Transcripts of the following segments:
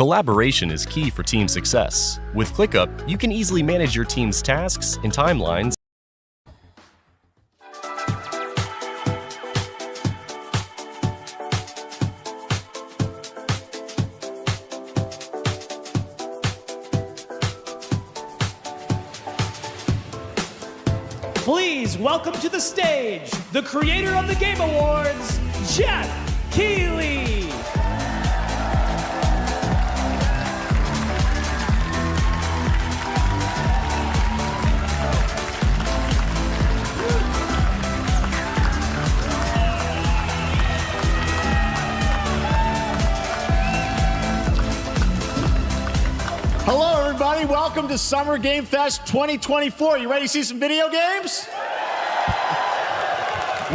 Collaboration is key for team success. With ClickUp, you can easily manage your team's tasks and timelines. Please welcome to the stage the creator of the Game Awards, Jeff Keighley. everybody. Welcome to Summer Game Fest 2024. You ready to see some video games?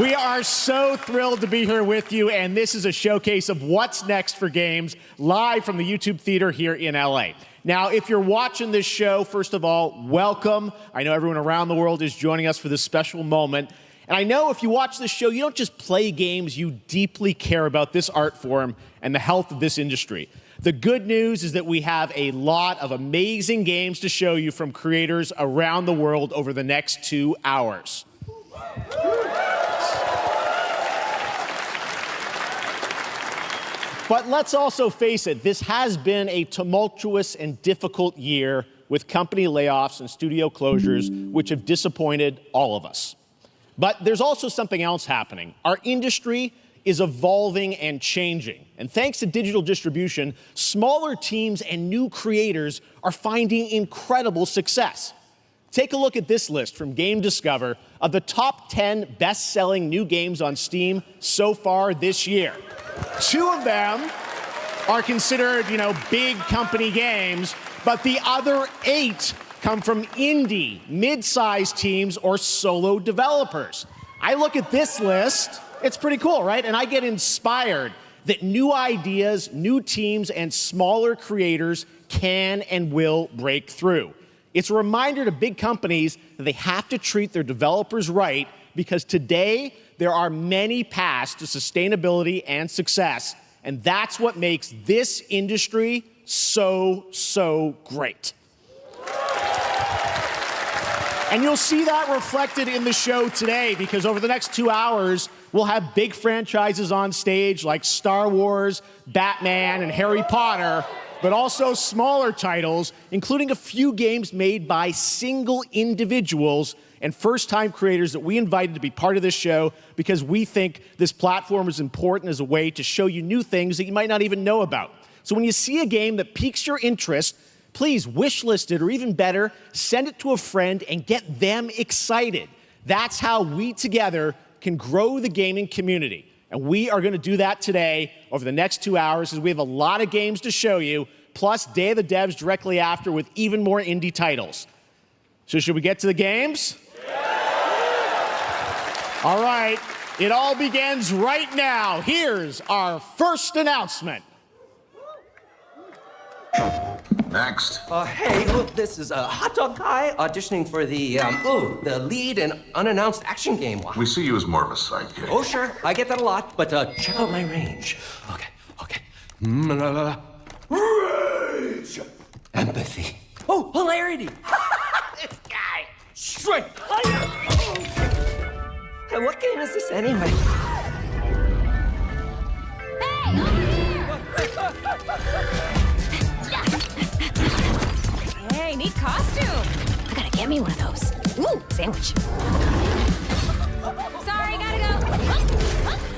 We are so thrilled to be here with you, and this is a showcase of what's next for games live from the YouTube Theater here in LA. Now, if you're watching this show, first of all, welcome. I know everyone around the world is joining us for this special moment. And I know if you watch this show, you don't just play games, you deeply care about this art form and the health of this industry. The good news is that we have a lot of amazing games to show you from creators around the world over the next 2 hours. But let's also face it, this has been a tumultuous and difficult year with company layoffs and studio closures, which have disappointed all of us. But there's also something else happening. Our industry is evolving and changing. And thanks to digital distribution, smaller teams and new creators are finding incredible success. Take a look at this list from Game Discover of the top 10 best-selling new games on Steam so far this year. 2 of them are considered, big company games, but the other 8 come from indie, mid-sized teams or solo developers. I look at this list, it's pretty cool, right? And I get inspired that new ideas, new teams, and smaller creators can and will break through. It's a reminder to big companies that they have to treat their developers right, because today there are many paths to sustainability and success, and that's what makes this industry so great. And you'll see that reflected in the show today, because over the next 2 hours, we'll have big franchises on stage like Star Wars, Batman, and Harry Potter, but also smaller titles, including a few games made by single individuals and first-time creators that we invited to be part of this show because we think this platform is important as a way to show you new things that you might not even know about. So when you see a game that piques your interest, please wishlist it, or even better, send it to a friend and get them excited. That's how we together can grow the gaming community. And we are going to do that today over the next 2 hours, as we have a lot of games to show you, plus Day of the Devs directly after with even more indie titles. So should we get to the games? All right, it all begins right now. Here's our first announcement. Next. Hey, look, this is a hot dog guy auditioning for the lead and unannounced action game. We see you as more of a sidekick. Oh, sure, I get that a lot, but check out my range. Okay. Rage! Empathy. Oh, hilarity! This guy! Strength! And what game is this anyway? Hey, over here! Hey, neat costume. I gotta get me one of those. Ooh, sandwich. Sorry, gotta go.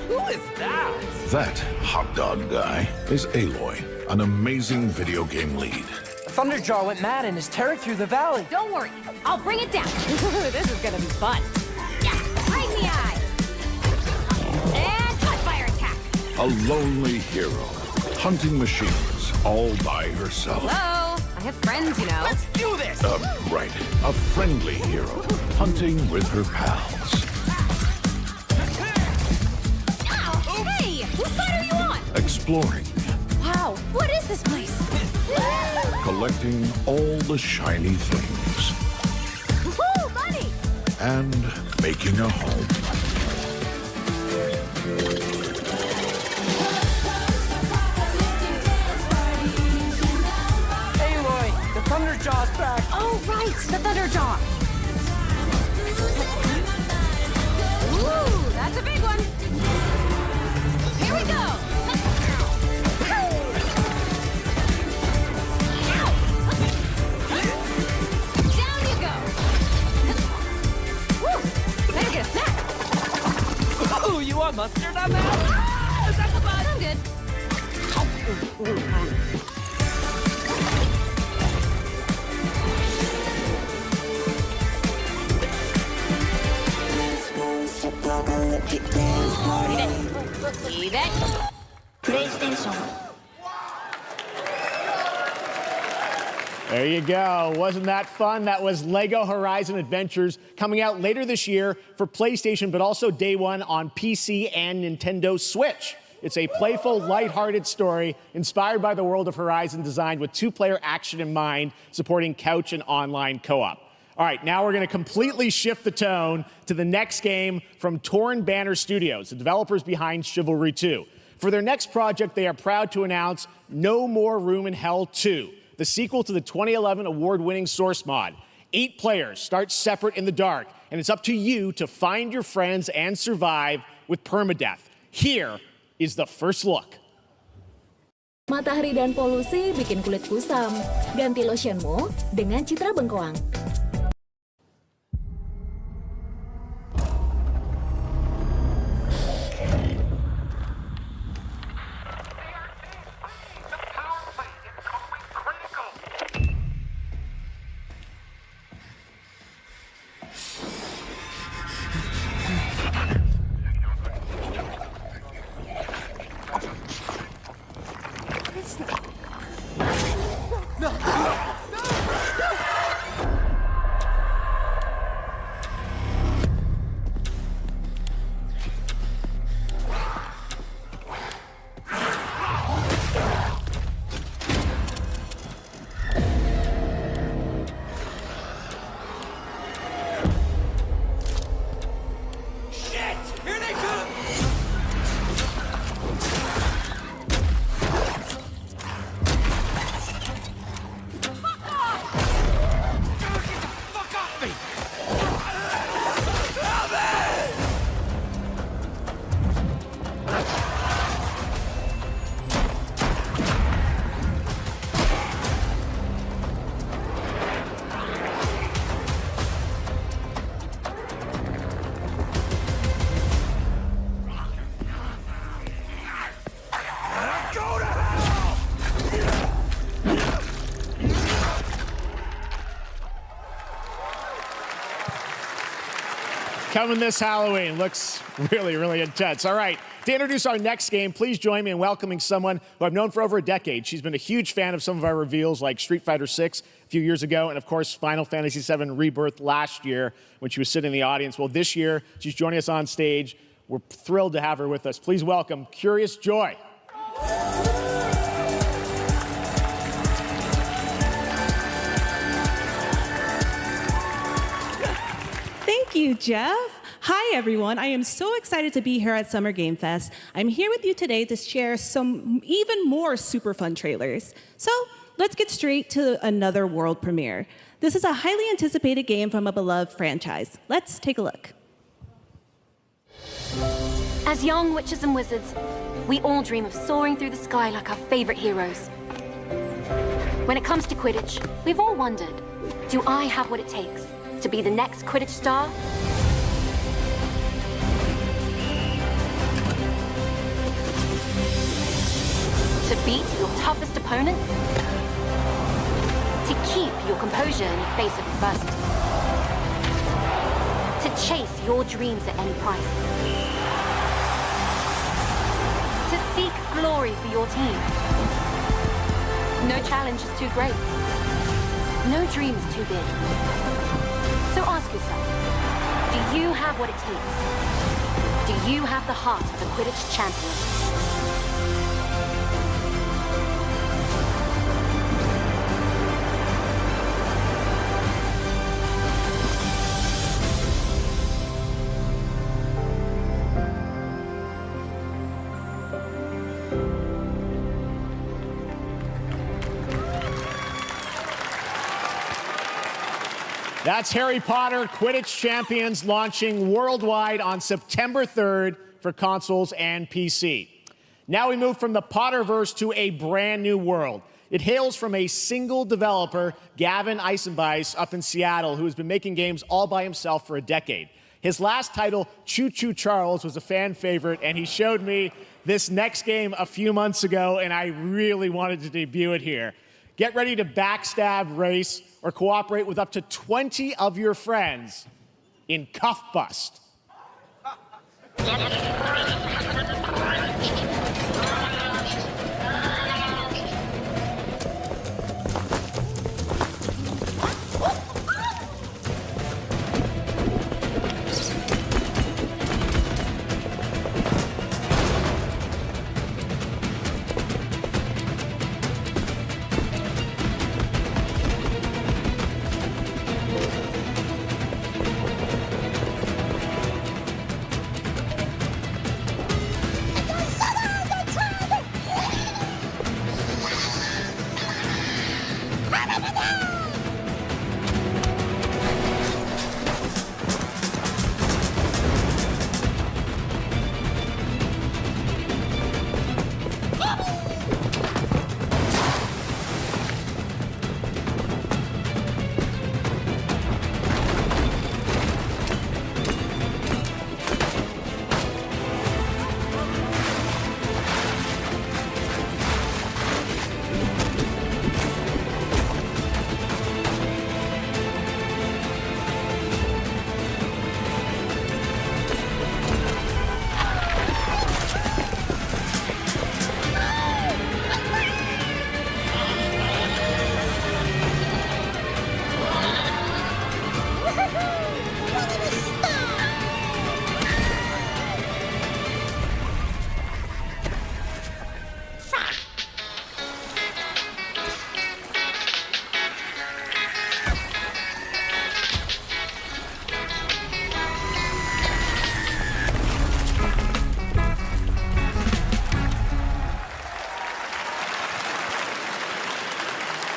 Who is that? That hot dog guy is Aloy, an amazing video game lead. Thunderjaw went mad and is tearing through the valley. Don't worry, I'll bring it down. This is gonna be fun. Yeah, right in the eye. And cut fire attack. A lonely hero, hunting machines all by herself. Hello, I have friends, Let's do this! Right. A friendly hero, hunting with her pals. Ow, hey, whose side are you on? Exploring, Wow, what is this place? collecting all the shiny things, Woo, money! and making a home. Aloy, the Thunderjaw's back. Oh, right, the Thunderjaw. Ooh, that's a big one. Here we go. Down you go. Woo, better get a snack. Oh, you want mustard on that? Is that the bug? I'm good. Leave it. There you go. Wasn't that fun? That was Lego Horizon Adventures, coming out later this year for PlayStation, but also day one on PC and Nintendo Switch. It's a playful, lighthearted story inspired by the world of Horizon, designed with two-player action in mind, supporting couch and online co-op. All right, now we're going to completely shift the tone to the next game from Torn Banner Studios, the developers behind Chivalry 2. For their next project, they are proud to announce No More Room in Hell 2, the sequel to the 2011 award-winning Source mod. 8 players start separate in the dark, and it's up to you to find your friends and survive with permadeath. Here is the first look. Matahari dan polusi bikin kulit kusam. Ganti lotionmu dengan Citra Bengkoang. Coming this Halloween. Looks really, really intense. All right, to introduce our next game, please join me in welcoming someone who I've known for over a decade. She's been a huge fan of some of our reveals, like Street Fighter VI a few years ago, and of course, Final Fantasy VII Rebirth last year when she was sitting in the audience. Well, this year, she's joining us on stage. We're thrilled to have her with us. Please welcome Curious Joy. Thank you, Jeff. Hi, everyone. I am so excited to be here at Summer Game Fest. I'm here with you today to share some even more super fun trailers. So let's get straight to another world premiere. This is a highly anticipated game from a beloved franchise. Let's take a look. As young witches and wizards, we all dream of soaring through the sky like our favorite heroes. When it comes to Quidditch, we've all wondered, do I have what it takes to be the next Quidditch star? To beat your toughest opponents? To keep your composure in the face of adversity? To chase your dreams at any price? To seek glory for your team? No challenge is too great. No dream is too big. So ask yourself, do you have what it takes? Do you have the heart of a Quidditch champion? That's Harry Potter Quidditch Champions, launching worldwide on September 3rd for consoles and PC. Now we move from the Potterverse to a brand new world. It hails from a single developer, Gavin Eisenbeis, up in Seattle, who has been making games all by himself for a decade. His last title, Choo Choo Charles, was a fan favorite, and he showed me this next game a few months ago, and I really wanted to debut it here. Get ready to backstab, race, or cooperate with up to 20 of your friends in Cuff Bust.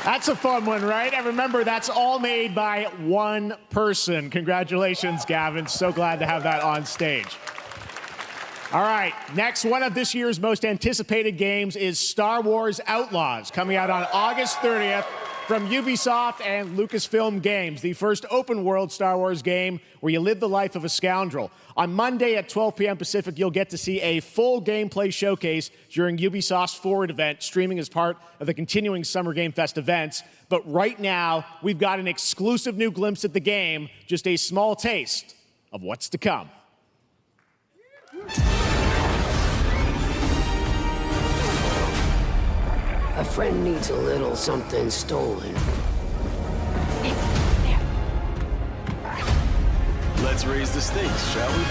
That's a fun one, right? And remember, that's all made by one person. Congratulations, Gavin. So glad to have that on stage. All right, next, one of this year's most anticipated games is Star Wars Outlaws, coming out on August 30th from Ubisoft and Lucasfilm Games, the first open-world Star Wars game where you live the life of a scoundrel. On Monday at 12 p.m. Pacific, you'll get to see a full gameplay showcase during Ubisoft's Forward event, streaming as part of the continuing Summer Game Fest events. But right now, we've got an exclusive new glimpse at the game, just a small taste of what's to come. A friend needs a little something stolen. Let's raise the stakes, shall we?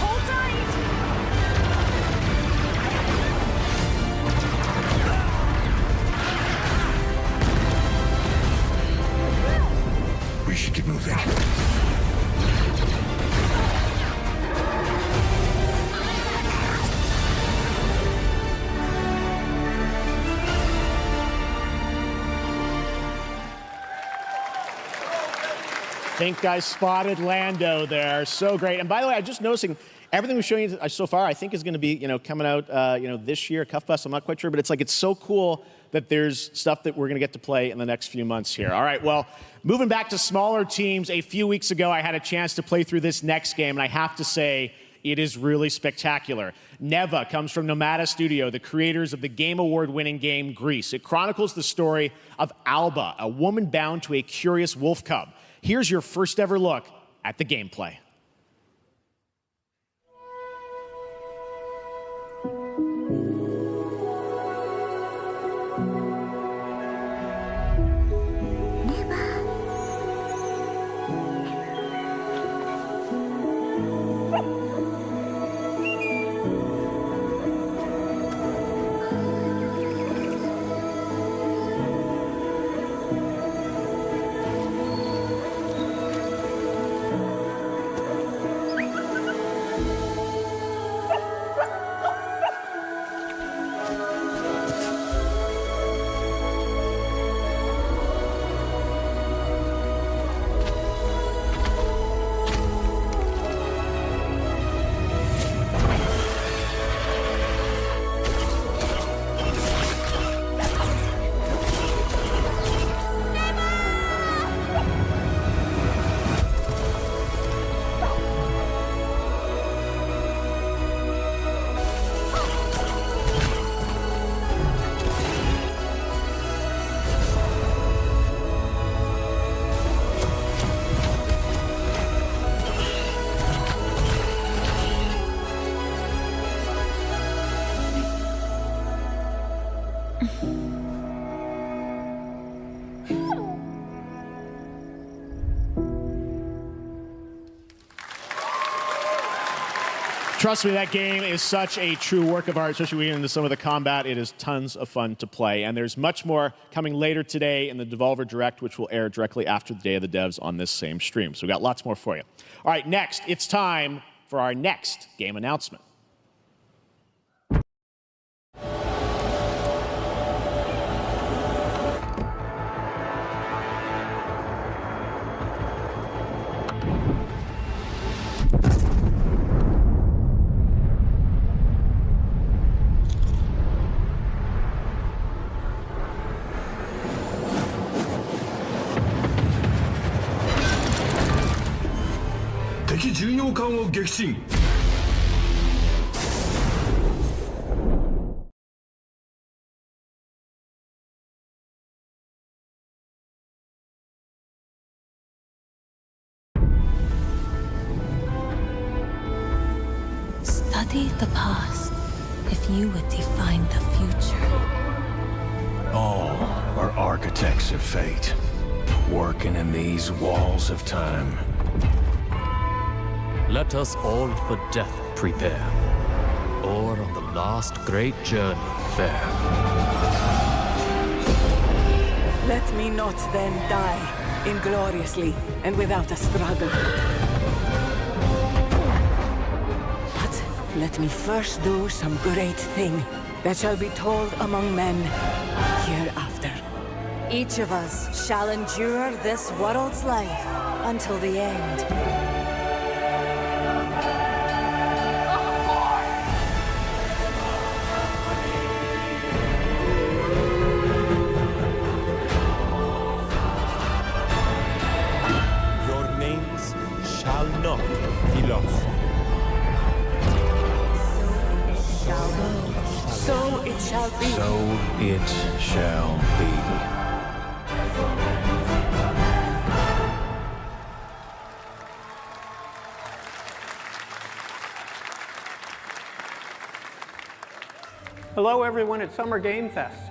Hold tight! We should get moving. I think I spotted Lando there. So great. And by the way, I'm just noticing everything we've shown you so far, I think is going to be, coming out, this year, Cuff Bus. I'm not quite sure, but it's so cool that there's stuff that we're going to get to play in the next few months here. All right, well, moving back to smaller teams, a few weeks ago, I had a chance to play through this next game, and I have to say, it is really spectacular. Neva comes from Nomada Studio, the creators of the Game Award-winning game Grease. It chronicles the story of Alba, a woman bound to a curious wolf cub. Here's your first ever look at the gameplay. Trust me, that game is such a true work of art, especially when we get into some of the combat. It is tons of fun to play. And there's much more coming later today in the Devolver Direct, which will air directly after the Day of the Devs on this same stream. So we've got lots more for you. All right, next, it's time for our next game announcement. Study the past if you would define the future. All are architects of fate, working in these walls of time. Let us all for death prepare, or on the last great journey fare. Let me not then die ingloriously and without a struggle. But let me first do some great thing that shall be told among men hereafter. Each of us shall endure this world's life until the end. Shall not be lost. So it shall be. So it shall be. Hello everyone at Summer Game Fest.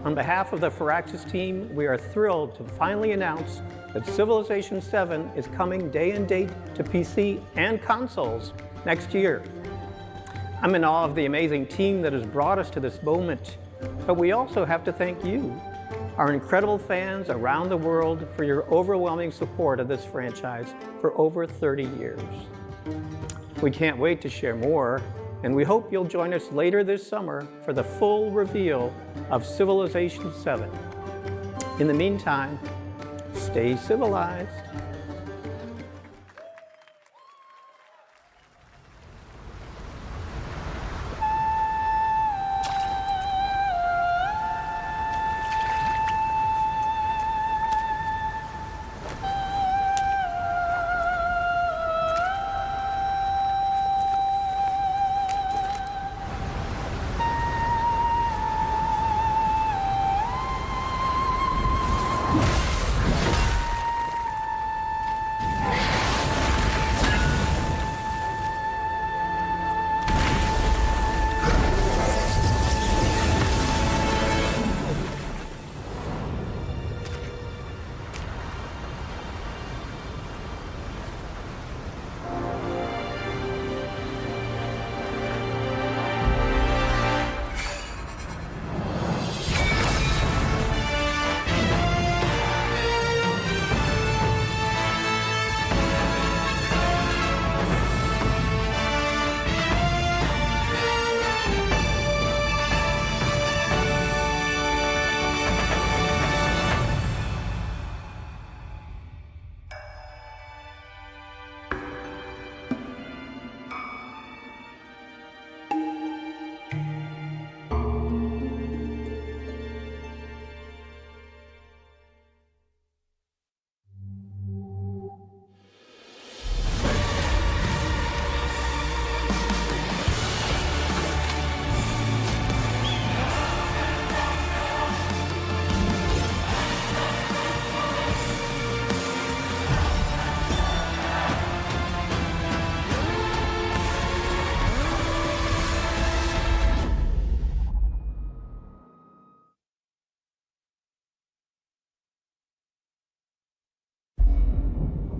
On behalf of the Firaxis team, we are thrilled to finally announce that Civilization 7 is coming day and date to PC and consoles next year. I'm in awe of the amazing team that has brought us to this moment, but we also have to thank you, our incredible fans around the world, for your overwhelming support of this franchise for over 30 years. We can't wait to share more, and we hope you'll join us later this summer for the full reveal of Civilization 7. In the meantime, stay civilized.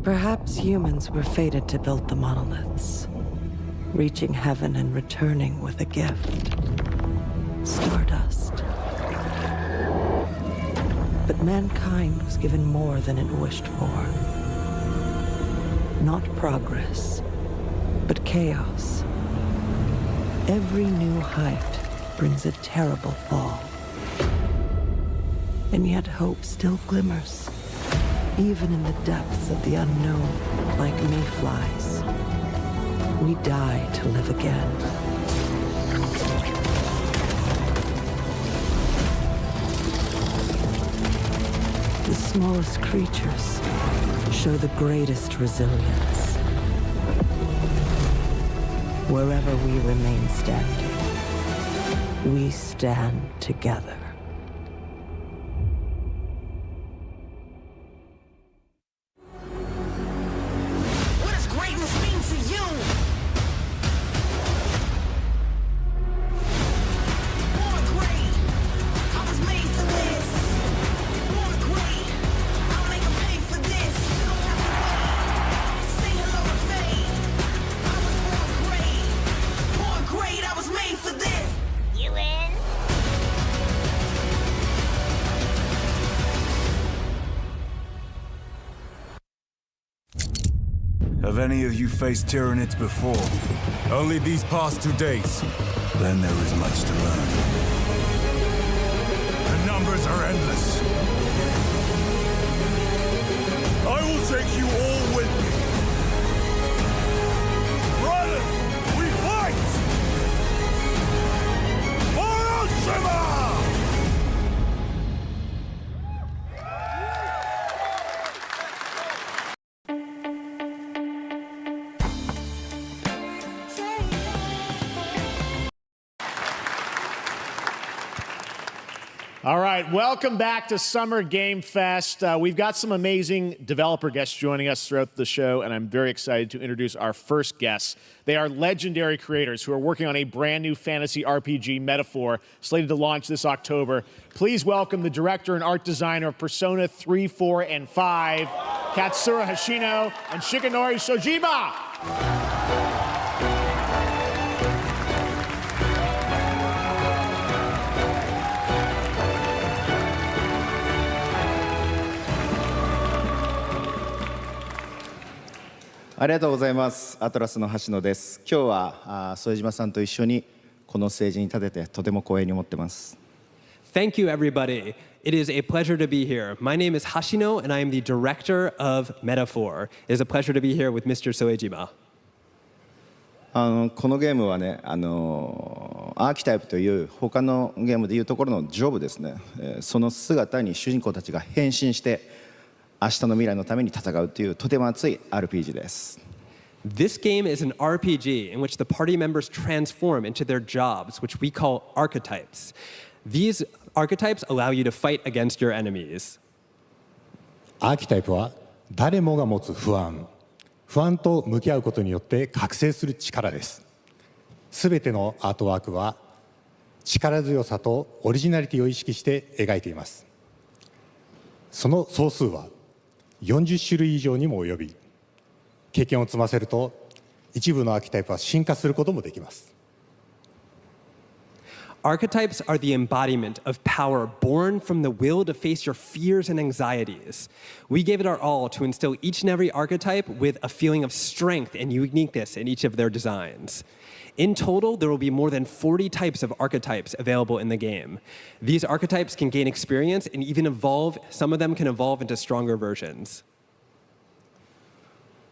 Perhaps humans were fated to build the monoliths, reaching heaven and returning with a gift. Stardust. But mankind was given more than it wished for. Not progress, but chaos. Every new height brings a terrible fall. And yet hope still glimmers. Even in the depths of the unknown, like mayflies, we die to live again. The smallest creatures show the greatest resilience. Wherever we remain standing, we stand together. Have any of you faced Tyranids before? Only these past 2 days. Then there is much to learn. The numbers are endless. I will take you all with me. Brothers, we fight! For Ultima! All right, welcome back to Summer Game Fest. We've got some amazing developer guests joining us throughout the show, and I'm very excited to introduce our first guests. They are legendary creators who are working on a brand new fantasy RPG, Metaphor, slated to launch this October. Please welcome the director and art designer of Persona 3, 4, and 5, Katsura Hashino and Shikanori Shojima.ありがとうございます。アトラスの橋野です。今日は副島さんと一緒にこのステージに立ててとても光栄に思ってます。Thank you, everybody. It is a pleasure to be here. My name is Hashino, and I am the director of Metaphor. It is a pleasure to be here with Mr. Soejima. このゲームはね、アーキタイプという他のゲームでいうところのジョブですね。その姿に主人公たちが変身して明日の未来のために戦うというとても熱い RPG です。This game is an RPG in which the party members transform into their jobs, which we call archetypes. These archetypes allow you to fight against your enemies. アーキタイプは誰もが持つ不安と向き合うことによって覚醒する力です。すべてのアートワークは力強さとオリジナリティを意識して描いています。その総数は40種類以上にも及び、経験を積ませると一部のアーキタイプは進化することもできます。Archetypes are the embodiment of power born from the will to face your fears and anxieties. We gave it our all to instill each and every archetype with a feeling of strength and uniqueness in each of their designs. In total, there will be more than 40 types of archetypes available in the game. These archetypes can gain experience and even evolve. Some of them can evolve into stronger versions.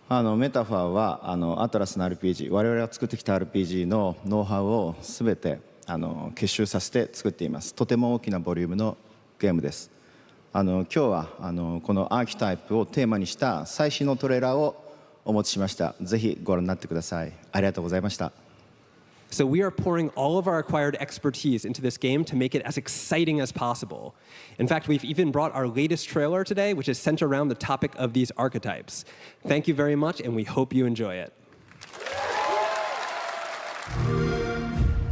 メタファーはアトラスの RPG、我々が作ってきた RPG のノウハウをすべて結集させて作っています。とても大きなボリュームのゲームです。今日はこのアーキタイプをテーマにした最新のトレーラーをお持ちしました。ぜひご覧になってください。ありがとうございました。So we are pouring all of our acquired expertise into this game to make it as exciting as possible. In fact, we've even brought our latest trailer today, which is centered around the topic of these archetypes. Thank you very much, and we hope you enjoy it.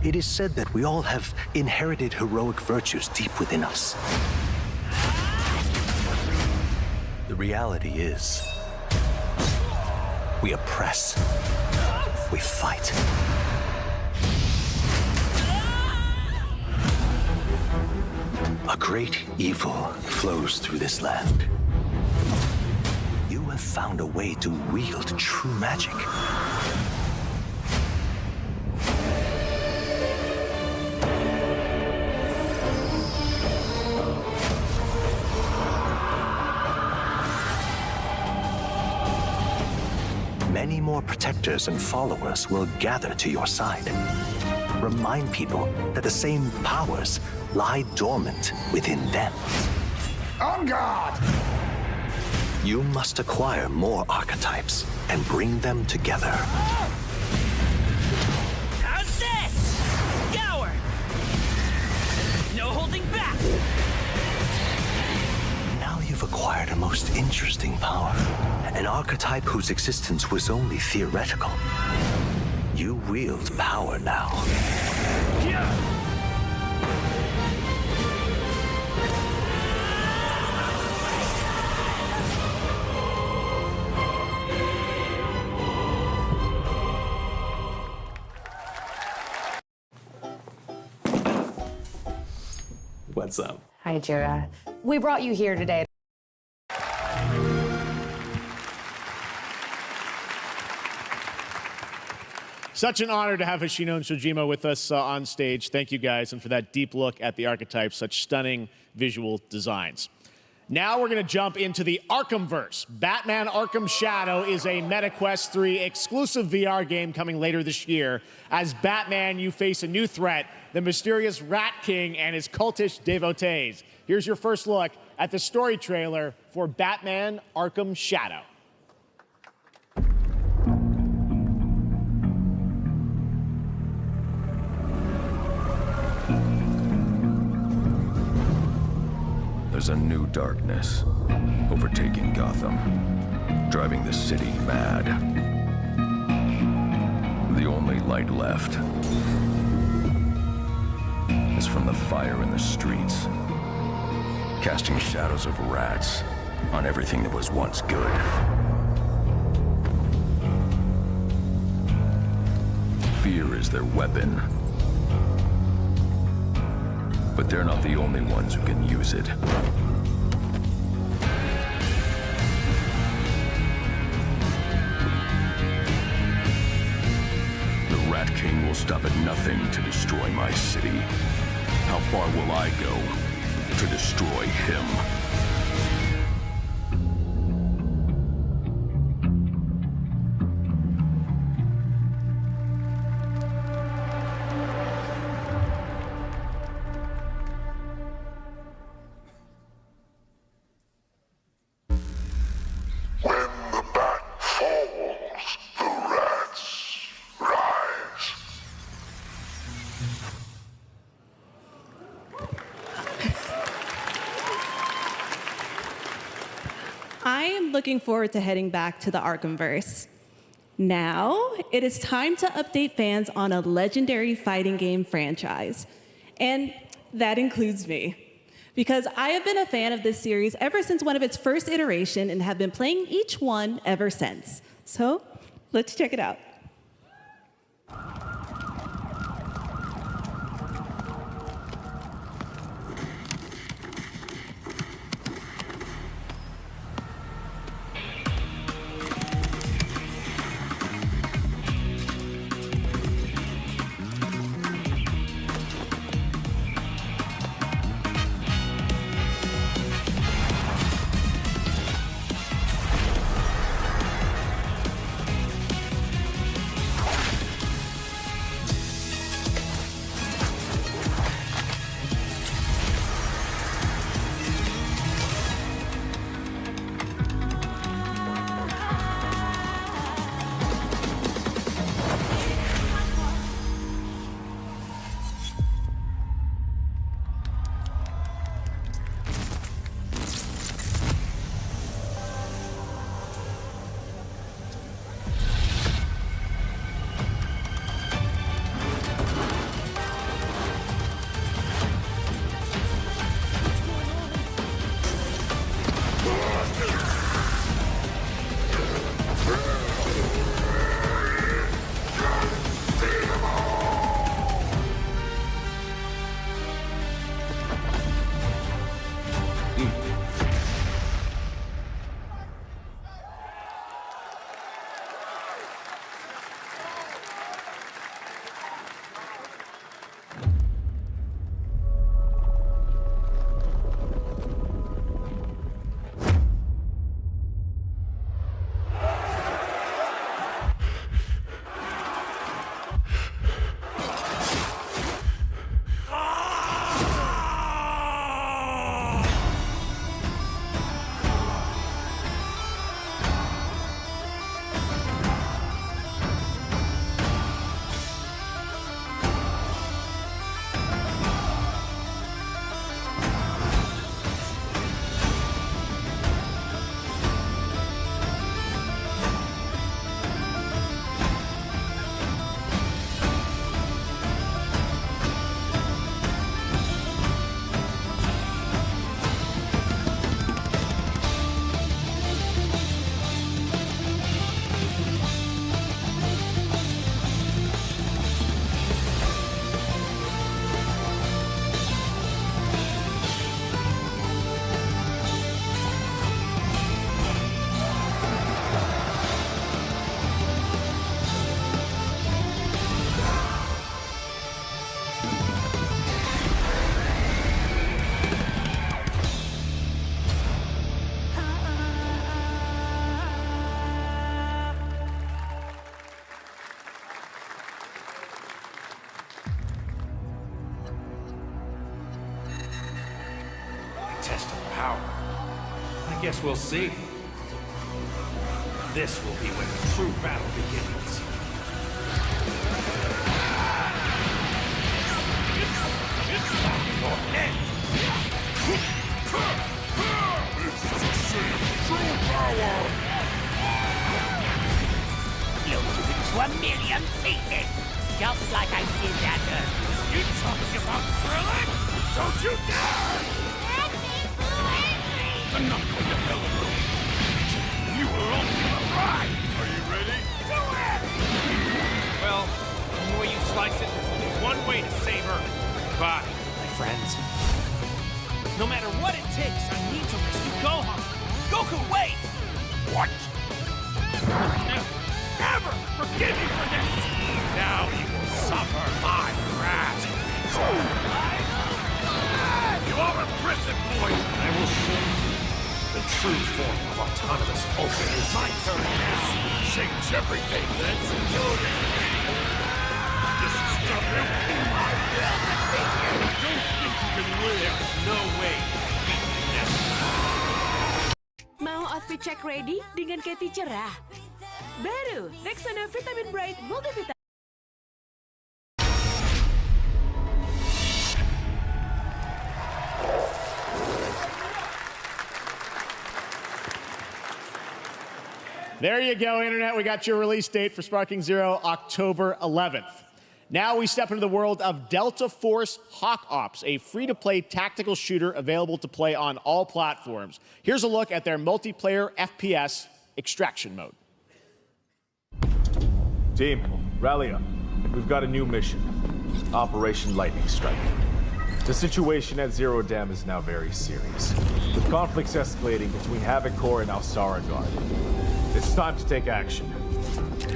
It is said that we all have inherited heroic virtues deep within us. The reality is, we oppress, we fight. A great evil flows through this land. You have found a way to wield true magic. Many more protectors and followers will gather to your side. Remind people that the same powers lie dormant within them. On guard! You must acquire more archetypes and bring them together. How's this? Gower! No holding back! Now you've acquired a most interesting power, an archetype whose existence was only theoretical. You wield power now. What's up? Hi, Jira. We brought you here today. Such an honor to have Hoshino and Shojima with us on stage. Thank you guys, and for that deep look at the archetypes, such stunning visual designs. Now we're going to jump into the Arkhamverse. Batman Arkham Shadow is a MetaQuest 3 exclusive VR game coming later this year. As Batman, you face a new threat, the mysterious Rat King and his cultish devotees. Here's your first look at the story trailer for Batman Arkham Shadow. There's a new darkness overtaking Gotham, driving the city mad. The only light left is from the fire in the streets, casting shadows of rats on everything that was once good. Fear is their weapon. But they're not the only ones who can use it. The Rat King will stop at nothing to destroy my city. How far will I go to destroy him? I am looking forward to heading back to the Arkhamverse. Now, it is time to update fans on a legendary fighting game franchise. And that includes me. Because I have been a fan of this series ever since one of its first iteration and have been playing each one ever since. So, let's check it out. test of power. I guess we'll see. This will be when the true battle begins. Your head! This is a sign of true power! Blow you into a million pieces! Just like I did that You talking about thrilling? Don't you dare! I'm not going to hell alone. You will only ride. Are you ready? Do it! Well, the way you slice it, there's only one way to save her. Goodbye, my friends. No matter what it takes, I need to rescue Gohan. Goku, wait! What? Never forgive you for this! Now you will suffer my wrath. You are a prison boy. I will show you the true form of autonomous ultimate. It's my turn now. Change everything, then. This is nothing. I don't think you can win. There's no way to beat this. Mau outfit check ready dengan Katy cerah? Baru Rexona Vitamin Bright Multivitamin. There you go, Internet. We got your release date for Sparking Zero, October 11th. Now we step into the world of Delta Force Hawk Ops, a free-to-play tactical shooter available to play on all platforms. Here's a look at their multiplayer FPS extraction mode. Team, rally up. We've got a new mission. Operation Lightning Strike. The situation at Zero Dam is now very serious, with conflicts escalating between Havoc Corps and Alsara Guard. It's time to take action.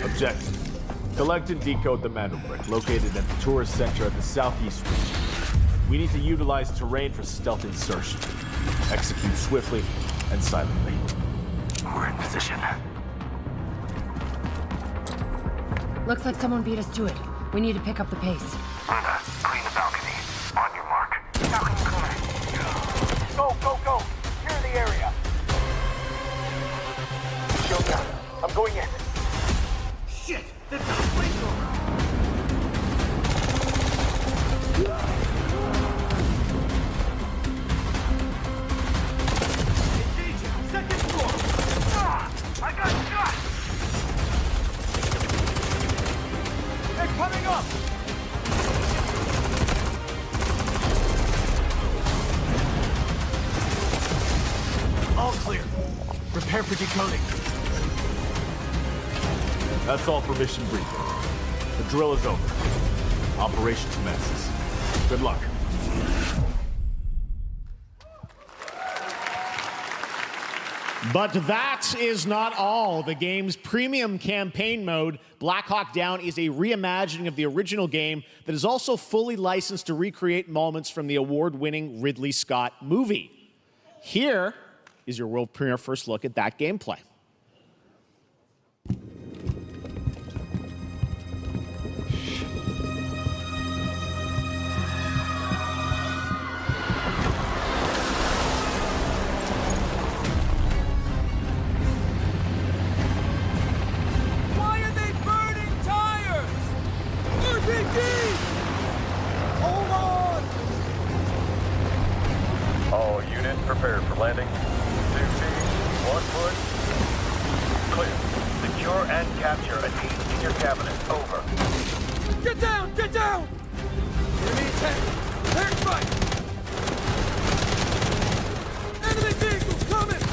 Objective: collect and decode the Mando Brick located at the tourist center at the southeast region. We need to utilize terrain for stealth insertion. Execute swiftly and silently. We're in position. Looks like someone beat us to it. We need to pick up the pace. Udah, clean the balcony. On your mark. Balcony clear. Go, go, go! Clear the area. Shield down. I'm going in. Shit! They've got a flamethrower! Engaging! Second floor! Ah! I got shot! They're coming up! All clear. Prepare for decoding. That's all for mission briefing. The drill is over. Operation commences. Good luck. But that is not all. The game's premium campaign mode, Black Hawk Down, is a reimagining of the original game that is also fully licensed to recreate moments from the award-winning Ridley Scott movie. Here is your world premiere first look at that gameplay. Why are they burning tires? RPG! Hold on! All units prepared for landing. 2 feet, 1 foot. Clear. Secure and capture a team in your cabinet. Over. Get down! Get down! Enemy attack! Air strike! Enemy vehicles coming!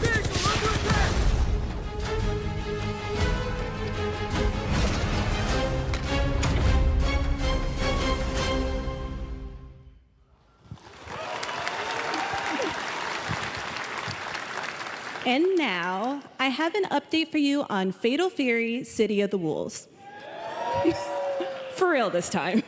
Vehicle under attack! And now, I have an update for you on Fatal Fury: City of the Wolves. For real this time.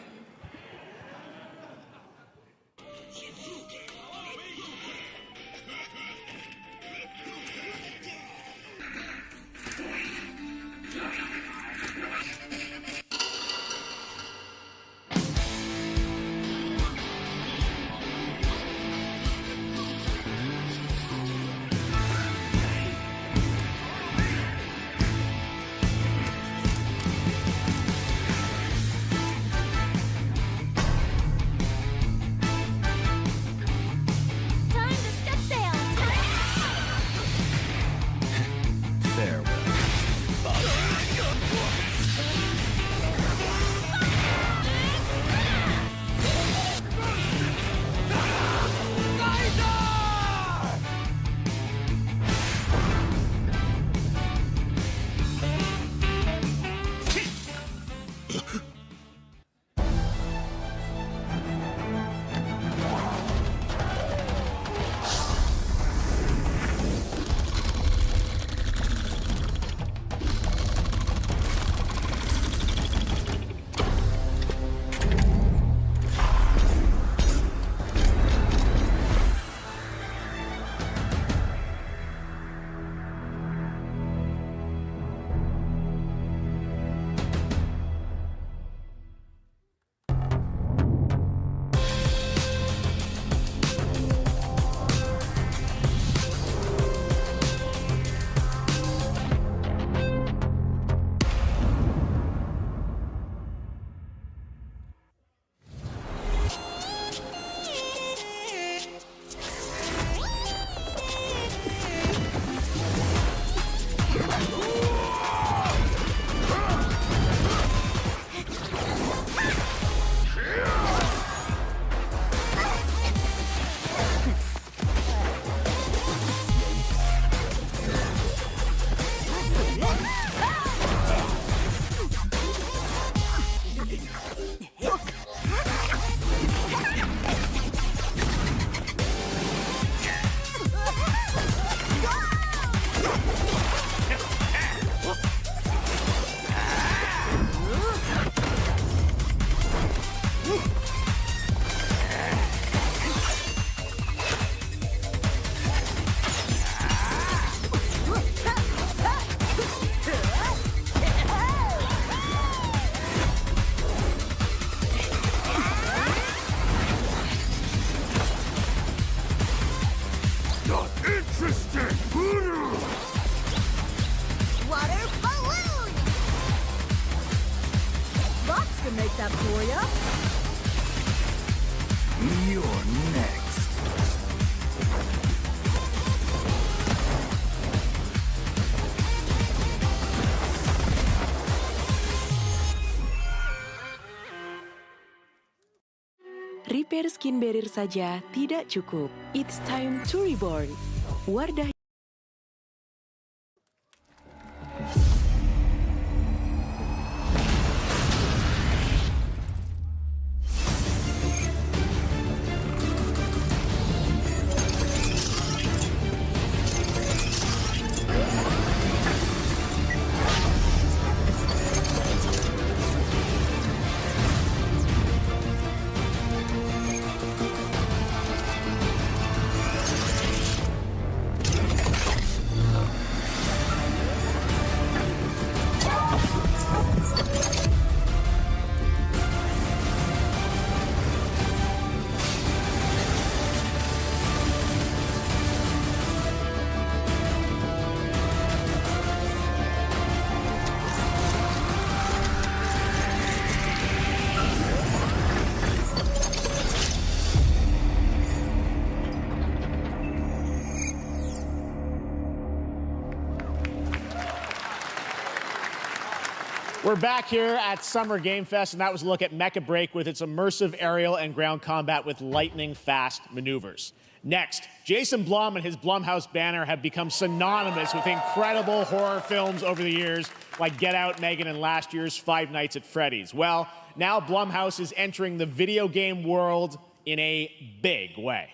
Repair skin barrier saja tidak cukup. It's time to reborn. Wardah We're back here at Summer Game Fest, and that was a look at Mecha Break with its immersive aerial and ground combat with lightning-fast maneuvers. Next, Jason Blum and his Blumhouse banner have become synonymous with incredible horror films over the years, like Get Out, Megan, and last year's Five Nights at Freddy's. Well, now Blumhouse is entering the video game world in a big way.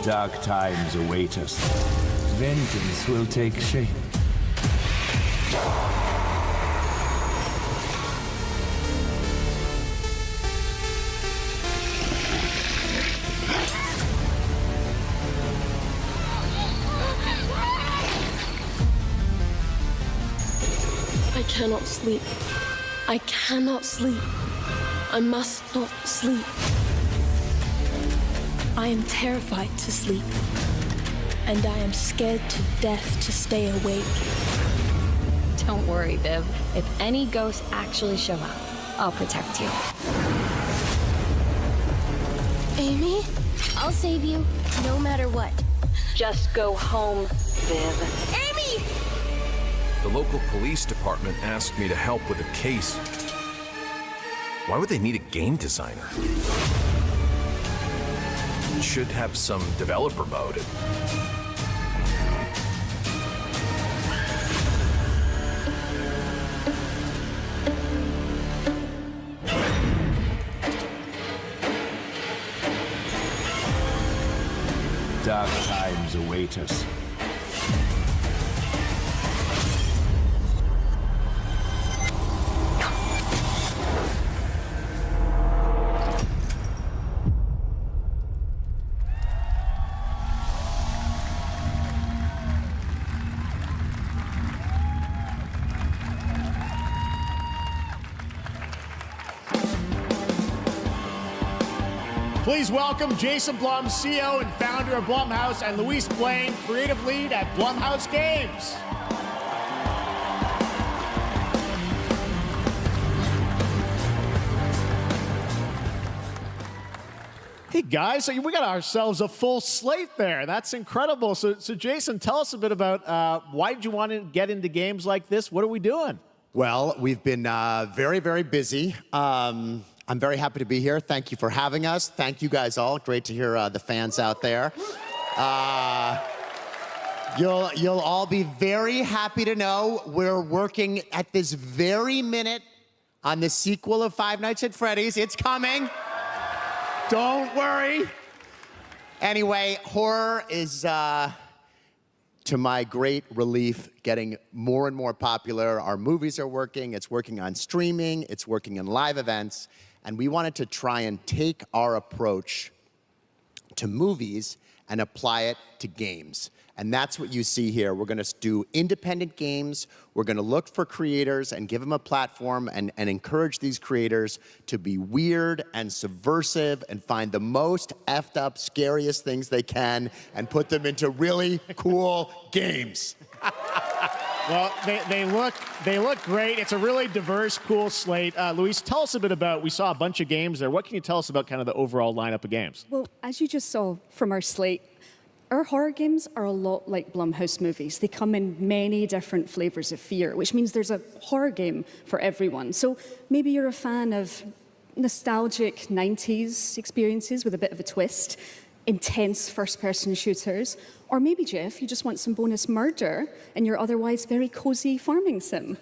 Dark times await us. Vengeance will take shape. I cannot sleep. I cannot sleep. I must not sleep. I am terrified to sleep, and I am scared to death to stay awake. Don't worry, Viv. If any ghosts actually show up, I'll protect you. Amy, I'll save you, no matter what. Just go home, Viv. Amy! The local police department asked me to help with a case. Why would they need a game designer? It should have some developer mode. Dark times await us. Please welcome Jason Blum, CEO and founder of Blumhouse, and Luis Blaine, creative lead at Blumhouse Games. Hey guys, so we got ourselves a full slate there. That's incredible. So Jason, tell us a bit about why did you want to get into games like this? What are we doing? Well, we've been very, very busy. I'm very happy to be here. Thank you for having us. Thank you guys all. Great to hear the fans out there. You'll all be very happy to know we're working at this very minute on the sequel of Five Nights at Freddy's. It's coming. Don't worry. Anyway, horror is, to my great relief, getting more and more popular. Our movies are working. It's working on streaming. It's working in live events. And we wanted to try and take our approach to movies and apply it to games. And that's what you see here. We're gonna do independent games. We're gonna look for creators and give them a platform and encourage these creators to be weird and subversive and find the most effed up, scariest things they can and put them into really cool games. Well, they look great. It's a really diverse, cool slate. Luis, tell us a bit about, we saw a bunch of games there. What can you tell us about kind of the overall lineup of games? Well, as you just saw from our slate, our horror games are a lot like Blumhouse movies. They come in many different flavors of fear, which means there's a horror game for everyone. So maybe you're a fan of nostalgic 90s experiences with a bit of a twist, intense first-person shooters, or maybe, Jeff, you just want some bonus murder in your otherwise very cozy farming sim.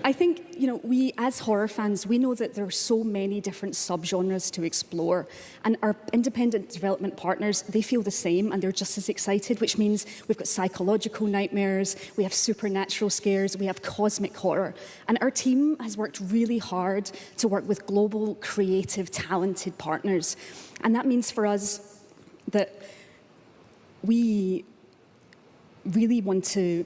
I think, you know, we as horror fans, we know that there are so many different subgenres to explore, and our independent development partners, they feel the same, and they're just as excited, which means we've got psychological nightmares, we have supernatural scares, we have cosmic horror. And our team has worked really hard to work with global, creative, talented partners. And that means for us that we really want to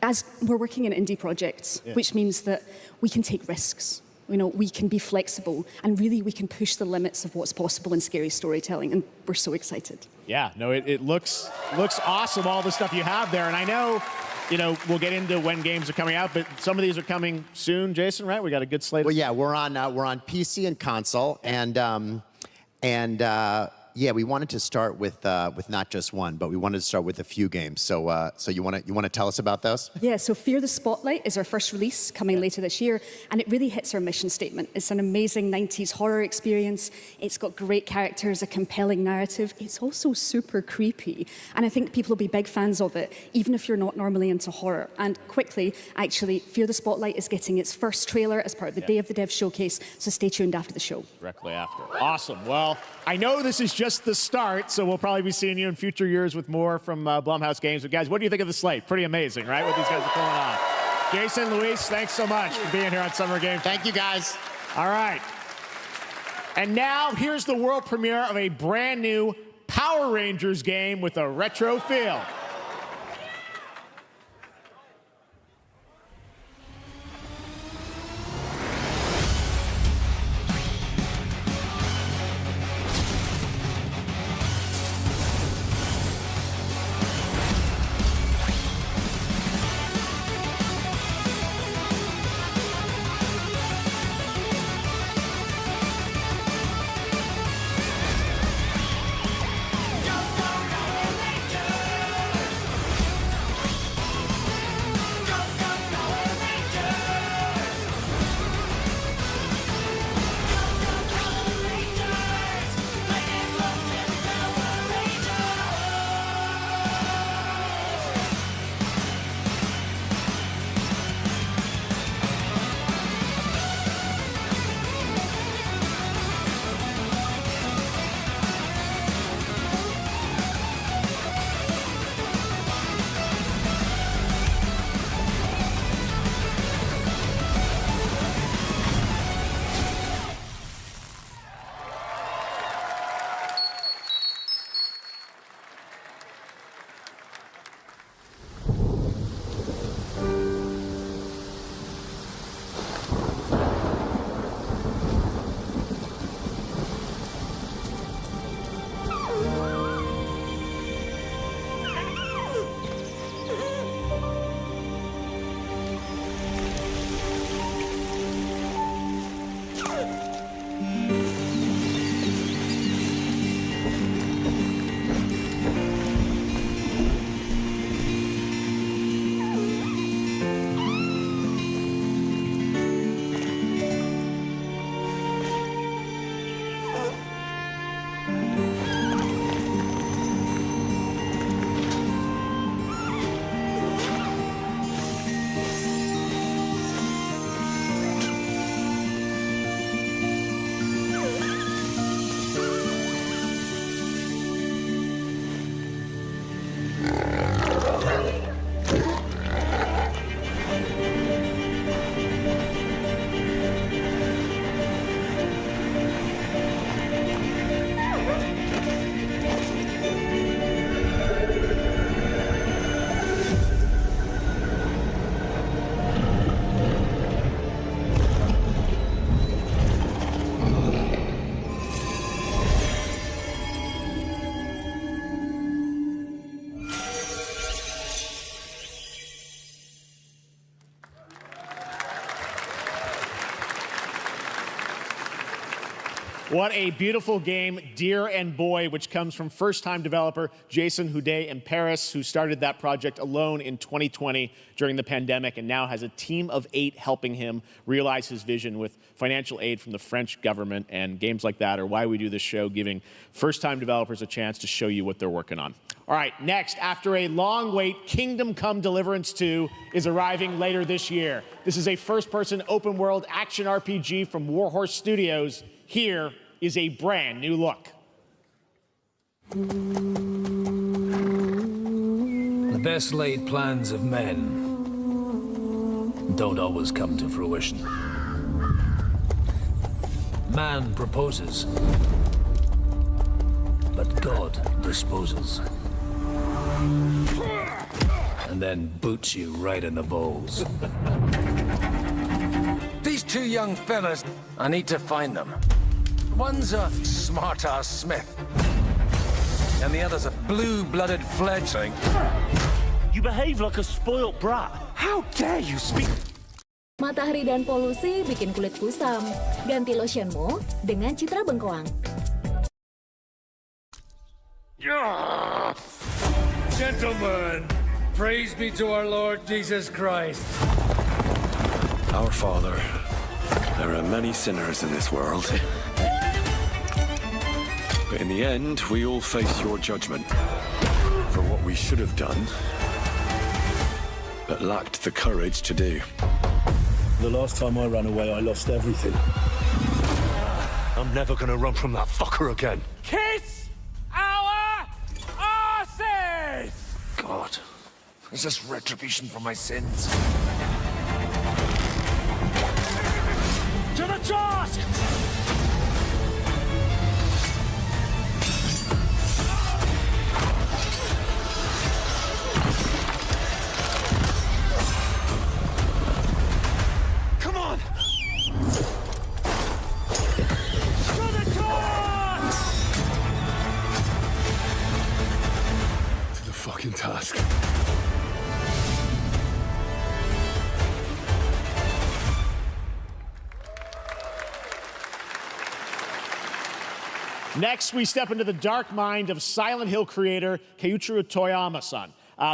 as we're working in indie projects, which means that we can take risks. You know, we can be flexible, and really we can push the limits of what's possible in scary storytelling, and we're so excited. Yeah, no, it looks awesome, all the stuff you have there, and I know, you know, we'll get into when games are coming out, but some of these are coming soon, Jason, right? We got a good slate. Well, yeah, we're on PC and console, yeah, we wanted to start with not just one, but we wanted to start with a few games. So, so you want to tell us about those? Yeah. So, Fear the Spotlight is our first release coming later this year, and it really hits our mission statement. It's an amazing 90s horror experience. It's got great characters, a compelling narrative. It's also super creepy, and I think people will be big fans of it, even if you're not normally into horror. And quickly, actually, Fear the Spotlight is getting its first trailer as part of the Day of the Dev showcase. So, stay tuned after the show. Directly after. Awesome. Well, I know this is just the start, so we'll probably be seeing you in future years with more from Blumhouse Games. But guys, what do you think of the slate? Pretty amazing, right? What these guys are pulling on. Jason, Luis, thanks so much for being here on Summer Games. Thank you, guys. All right. And now, here's the world premiere of a brand new Power Rangers game with a retro feel. What a beautiful game, Deer and Boy, which comes from first-time developer Jason Houdet in Paris, who started that project alone in 2020 during the pandemic and now has a team of 8 helping him realize his vision with financial aid from the French government. And games like that are why we do this show, giving first-time developers a chance to show you what they're working on. All right, next, after a long wait, Kingdom Come Deliverance 2 is arriving later this year. This is a first-person open-world action RPG from Warhorse Studios. Here is a brand new look. The best laid plans of men don't always come to fruition. Man proposes, but God disposes. And then boots you right in the balls. These 2 young fellas, I need to find them. One's a smart-ass smith, and the other's a blue-blooded fledgling. You behave like a spoilt brat. How dare you speak? Matahari dan polusi bikin kulit kusam. Ganti lotionmu dengan citra bengkoang. Gentlemen, praise be to our Lord Jesus Christ. Our Father, there are many sinners in this world. But in the end, we all face your judgment for what we should have done, but lacked the courage to do. The last time I ran away, I lost everything. I'm never gonna run from that fucker again. Kiss our asses! God, is this retribution for my sins? To the task! Come on! To the task! To the fucking task. Next, we step into the dark mind of Silent Hill creator Keiichiro Toyama-san.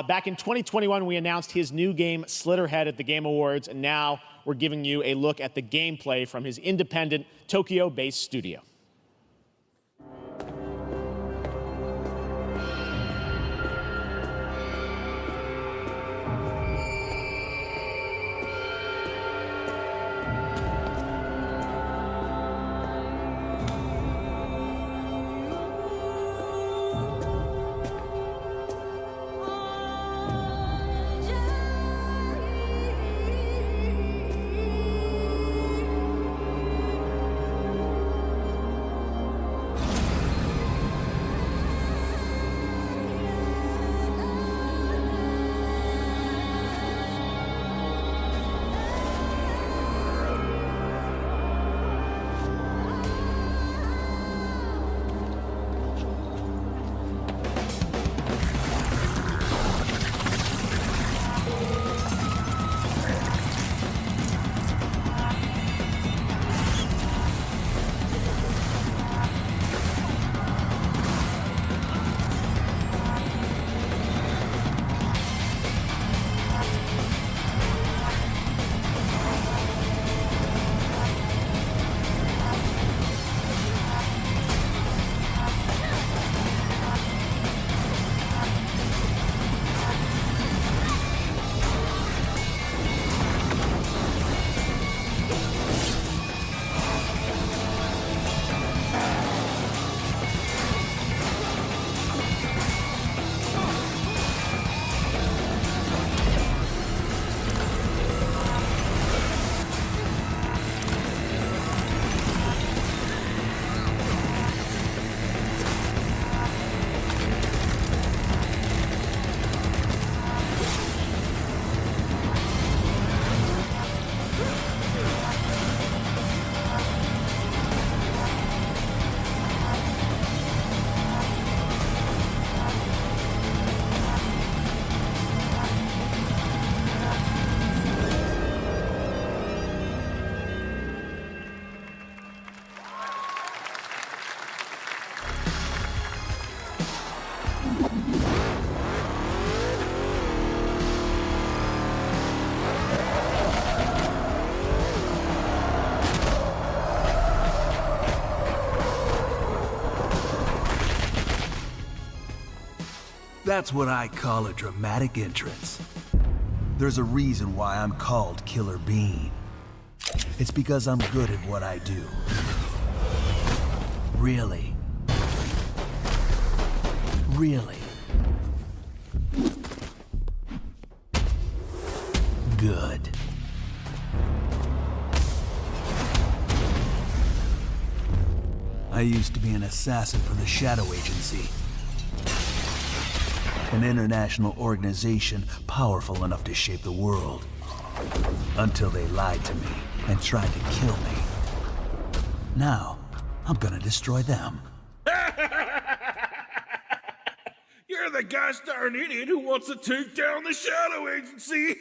Back in 2021, we announced his new game, Slitterhead, at the Game Awards, and now we're giving you a look at the gameplay from his independent, Tokyo-based studio. That's what I call a dramatic entrance. There's a reason why I'm called Killer Bean. It's because I'm good at what I do. Really. Really. Good. I used to be an assassin for the Shadow Agency. An international organization powerful enough to shape the world. Until they lied to me and tried to kill me. Now, I'm gonna destroy them. You're the gosh darn idiot who wants to take down the Shadow Agency!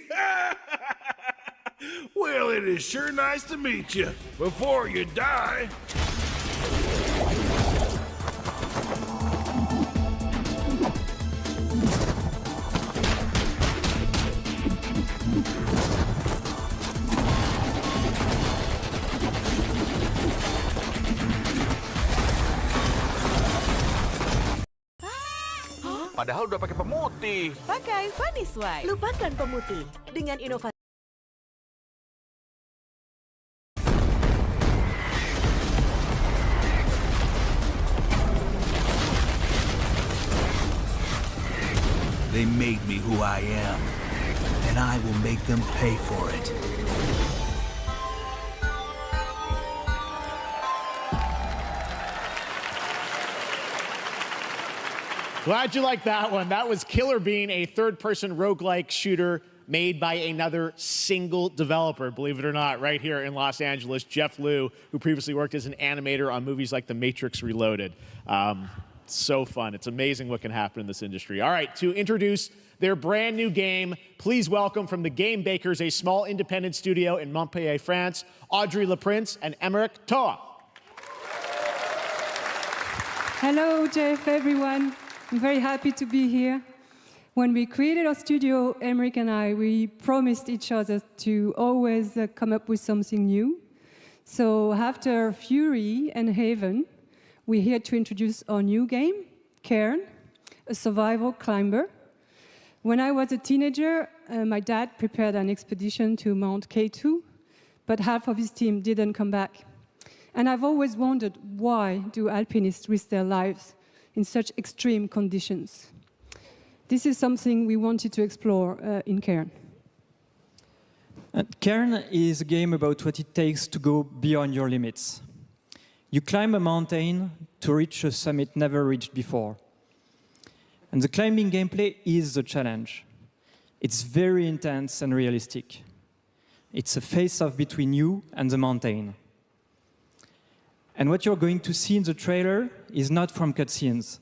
Well, it is sure nice to meet you. Before you die... Padahal udah pakai pemutih. Pakai Vanish White. Lupakan pemutih. Dengan inovasi They made me who I am, and I will make them pay for it. Glad you liked that one. That was Killer Bean, a third-person roguelike shooter made by another single developer, believe it or not, right here in Los Angeles, Jeff Liu, who previously worked as an animator on movies like The Matrix Reloaded. So fun. It's amazing what can happen in this industry. All right, to introduce their brand new game, please welcome from the Game Bakers, a small independent studio in Montpellier, France, Audrey Leprince and Emmerich Toa. Hello, Jeff, everyone. I'm very happy to be here. When we created our studio, Emmerich and I, we promised each other to always come up with something new. So after Fury and Haven, we're here to introduce our new game, Cairn, a survival climber. When I was a teenager, my dad prepared an expedition to Mount K2, but half of his team didn't come back. And I've always wondered, why do alpinists risk their lives in such extreme conditions? This is something we wanted to explore in Cairn. Cairn is a game about what it takes to go beyond your limits. You climb a mountain to reach a summit never reached before. And the climbing gameplay is the challenge. It's very intense and realistic. It's a face-off between you and the mountain. And what you're going to see in the trailer is not from cutscenes.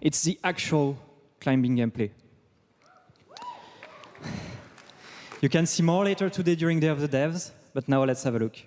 It's the actual climbing gameplay. You can see more later today during Day of the Devs, but now let's have a look.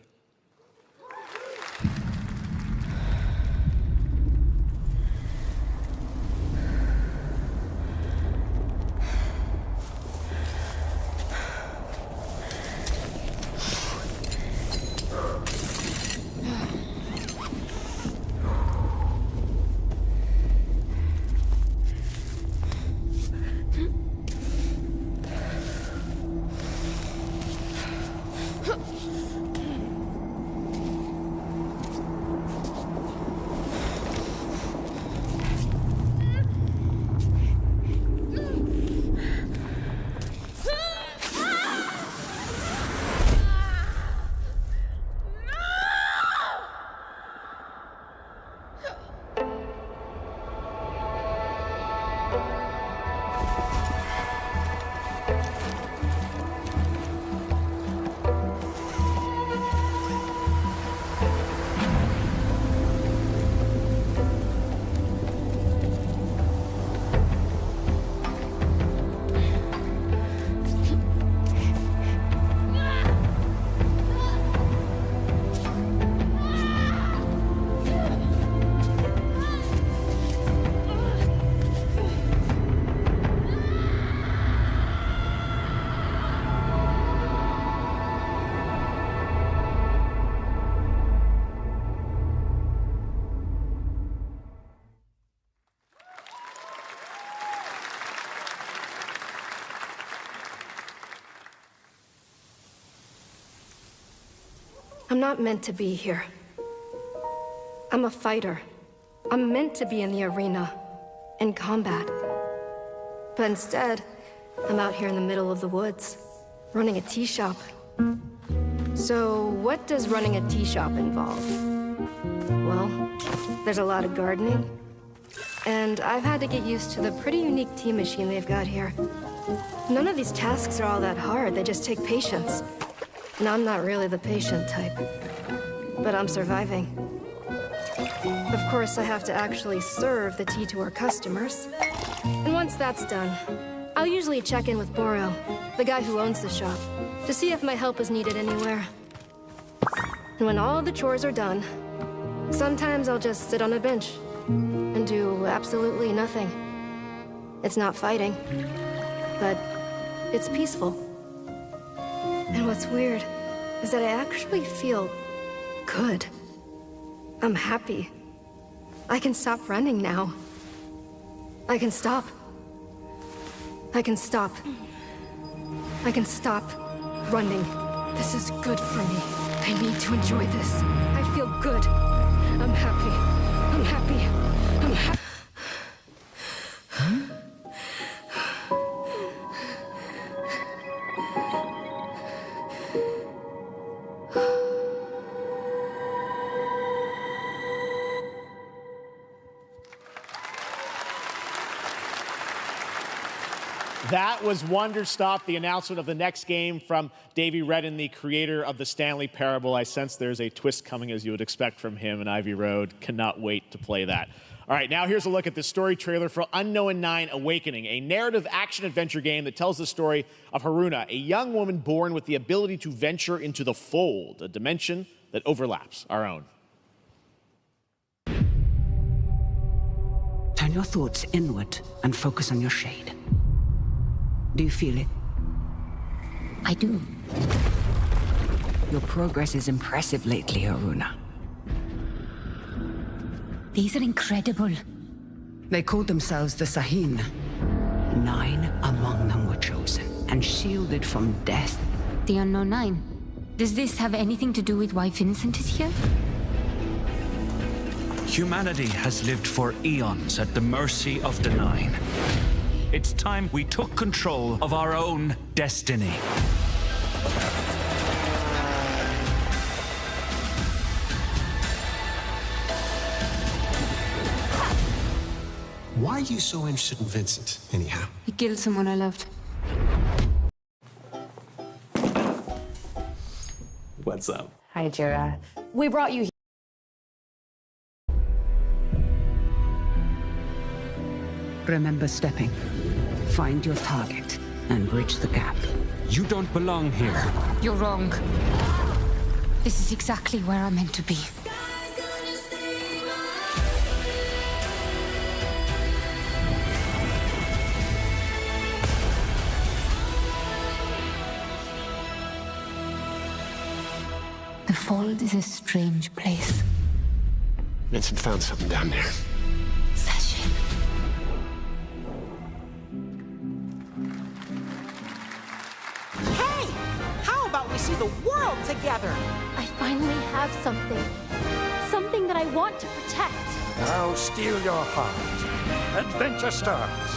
I'm not meant to be here. I'm a fighter. I'm meant to be in the arena, in combat. But instead, I'm out here in the middle of the woods, running a tea shop. So what does running a tea shop involve? Well, there's a lot of gardening, and I've had to get used to the pretty unique tea machine they've got here. None of these tasks are all that hard, they just take patience. And I'm not really the patient type, but I'm surviving. Of course, I have to actually serve the tea to our customers. And once that's done, I'll usually check in with Boro, the guy who owns the shop, to see if my help is needed anywhere. And when all the chores are done, sometimes I'll just sit on a bench and do absolutely nothing. It's not fighting, but it's peaceful. And what's weird is that I actually feel good. I'm happy. I can stop running now. I can stop. I can stop. I can stop running. This is good for me. I need to enjoy this. I feel good. I'm happy. I'm happy. I'm happy. That was Wonderstop, the announcement of the next game from Davey Redden, the creator of the Stanley Parable. I sense there's a twist coming, as you would expect from him in Ivy Road. Cannot wait to play that. All right, now here's a look at the story trailer for Unknown 9 Awakening, a narrative action-adventure game that tells the story of Haruna, a young woman born with the ability to venture into the fold, a dimension that overlaps our own. Turn your thoughts inward and focus on your shade. Do you feel it? I do. Your progress is impressive lately, Haruna. These are incredible. They called themselves the Sahin. 9 among them were chosen and shielded from death. The Unknown 9. Does this have anything to do with why Vincent is here? Humanity has lived for eons at the mercy of the 9. It's time we took control of our own destiny. Why are you so interested in Vincent, anyhow? He killed someone I loved. What's up? Hi, Jira. We brought you here. Remember stepping. Find your target and bridge the gap. You don't belong here. You're wrong. This is exactly where I'm meant to be. The Fold is a strange place. Vincent found something down there. See the world together. I finally have something. Something that I want to protect. I'll steal your heart. Adventure starts.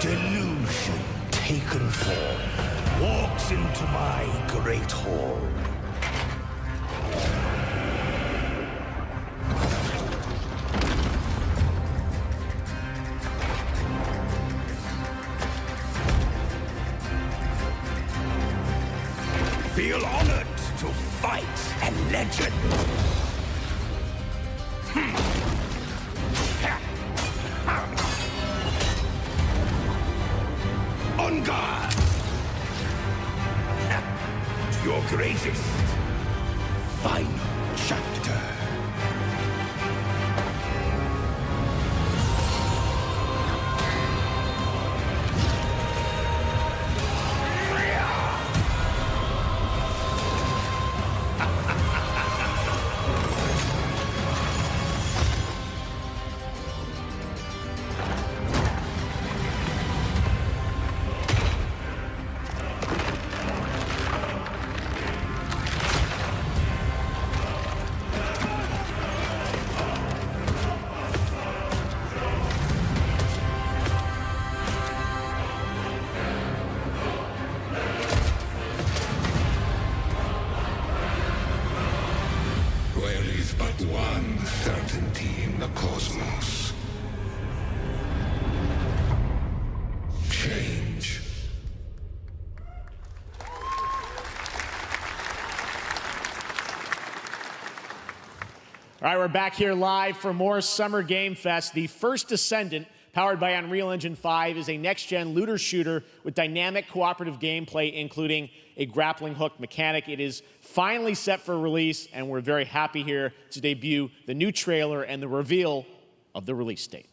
Delusion taken form walks into my great hall. Feel honored to fight a legend. phases. Final chapter. One certainty in the cosmos. Change. All right, we're back here live for more Summer Game Fest. The First Descendant, powered by Unreal Engine 5, is a next-gen looter shooter with dynamic cooperative gameplay, including a grappling hook mechanic. It is finally set for release, and we're very happy here to debut the new trailer and the reveal of the release date.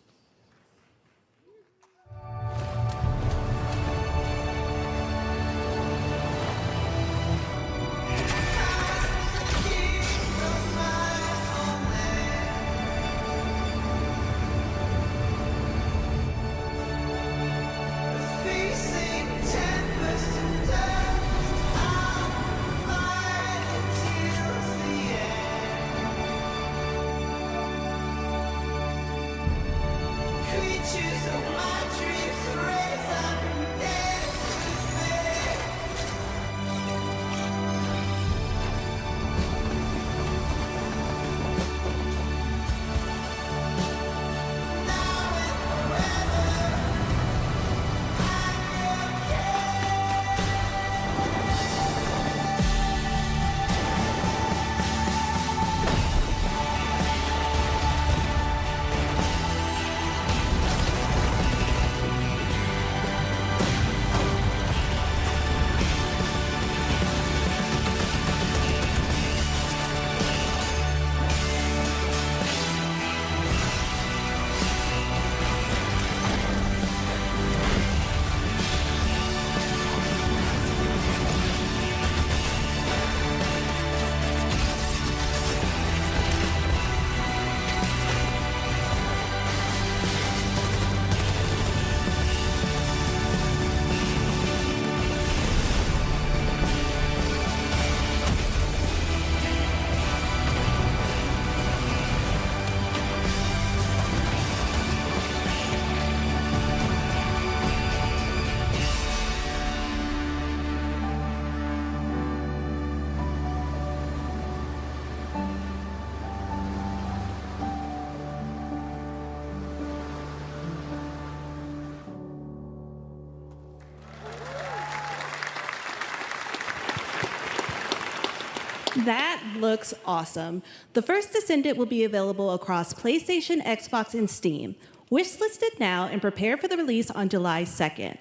That looks awesome. The First Descendant will be available across PlayStation, Xbox, and Steam. Wishlisted now and prepare for the release on July 2nd.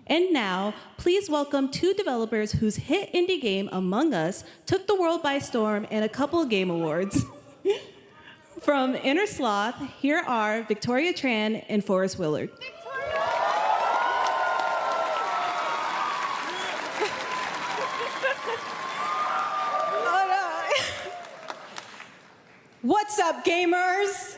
And now, please welcome two developers whose hit indie game, Among Us, took the world by storm and a couple of game awards. From Inner Sloth, here are Victoria Tran and Forrest Willard. What's up, gamers?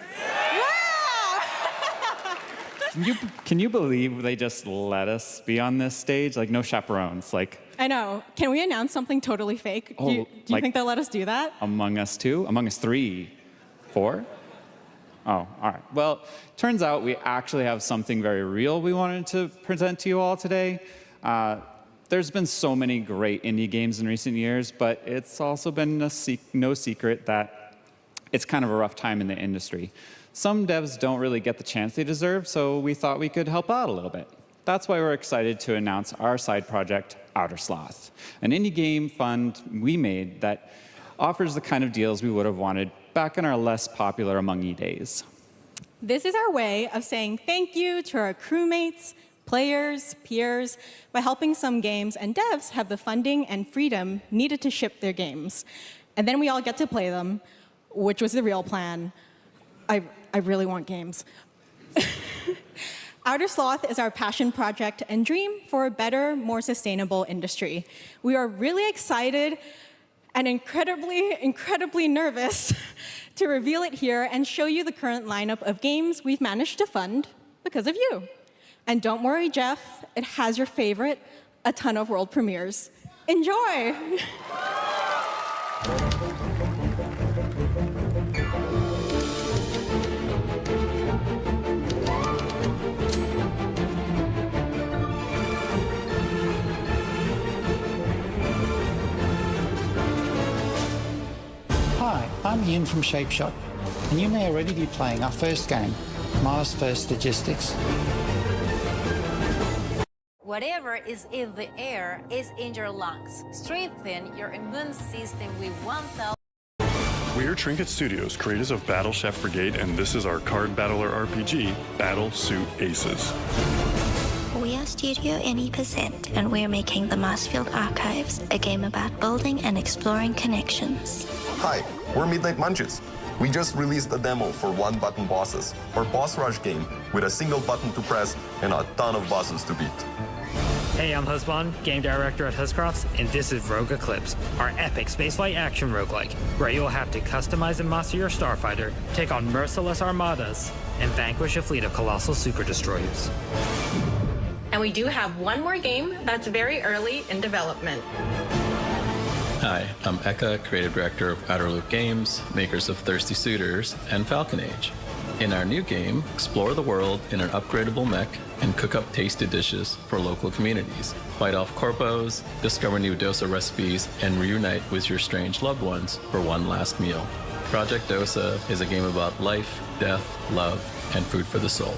Can you believe they just let us be on this stage? Like, no chaperones. Like, I know. Can we announce something totally fake? Do you think they'll let us do that? Among Us 2? Among Us 3? 4? Oh, all right. Well, turns out we actually have something very real we wanted to present to you all today. There's been so many great indie games in recent years, but it's also been no secret that it's kind of a rough time in the industry. Some devs don't really get the chance they deserve, so we thought we could help out a little bit. That's why we're excited to announce our side project, Outer Sloth, an indie game fund we made that offers the kind of deals we would have wanted back in our less popular Among Us days. This is our way of saying thank you to our crewmates, players, peers, by helping some games and devs have the funding and freedom needed to ship their games. And then we all get to play them, which was the real plan. I really want games. Outer Sloth is our passion project and dream for a better, more sustainable industry. We are really excited and incredibly nervous to reveal it here and show you the current lineup of games we've managed to fund because of you. And don't worry, Jeff, it has your favorite, a ton of world premieres. Enjoy! Hi, I'm Ian from ShapeShot, and you may already be playing our first game, Mars First Logistics. Whatever is in the air is in your lungs. Strengthen your immune system with 1,000. We are Trinket Studios, creators of Battle Chef Brigade, and this is our card battler RPG, Battle Suit Aces. We are Studio NE%, and we're making the Marsfield Archives, a game about building and exploring connections. Hi, we're Midnight Munches. We just released a demo for one-button bosses, or boss rush game, with a single button to press and a ton of bosses to beat. Hey, I'm Husband, game director at Huscrofts, and this is Rogue Eclipse, our epic spaceflight action roguelike, where you'll have to customize and master your starfighter, take on merciless armadas, and vanquish a fleet of colossal super destroyers. And we do have one more game that's very early in development. Hi, I'm Eka, creative director of Outer Loop Games, makers of Thirsty Suitors and Falcon Age. In our new game, explore the world in an upgradable mech and cook up tasty dishes for local communities. Fight off corpos, discover new dosa recipes, and reunite with your strange loved ones for one last meal. Project Dosa is a game about life, death, love, and food for the soul.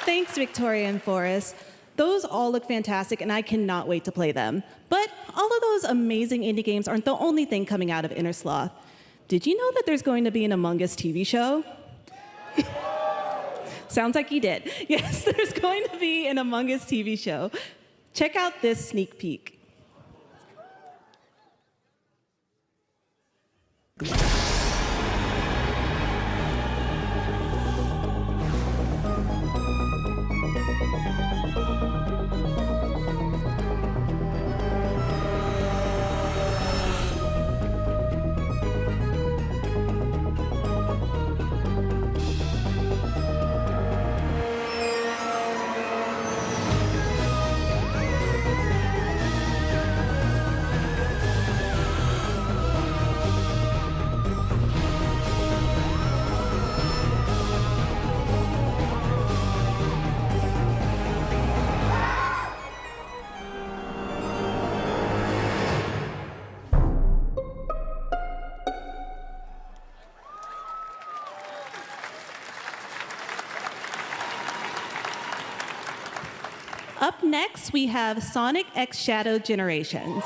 Thanks, Victoria and Forrest. Those all look fantastic, and I cannot wait to play them. But all of those amazing indie games aren't the only thing coming out of Inner Sloth. Did you know that there's going to be an Among Us TV show? Sounds like you did. Yes, there's going to be an Among Us TV show. Check out this sneak peek. Up next, we have Sonic X Shadow Generations.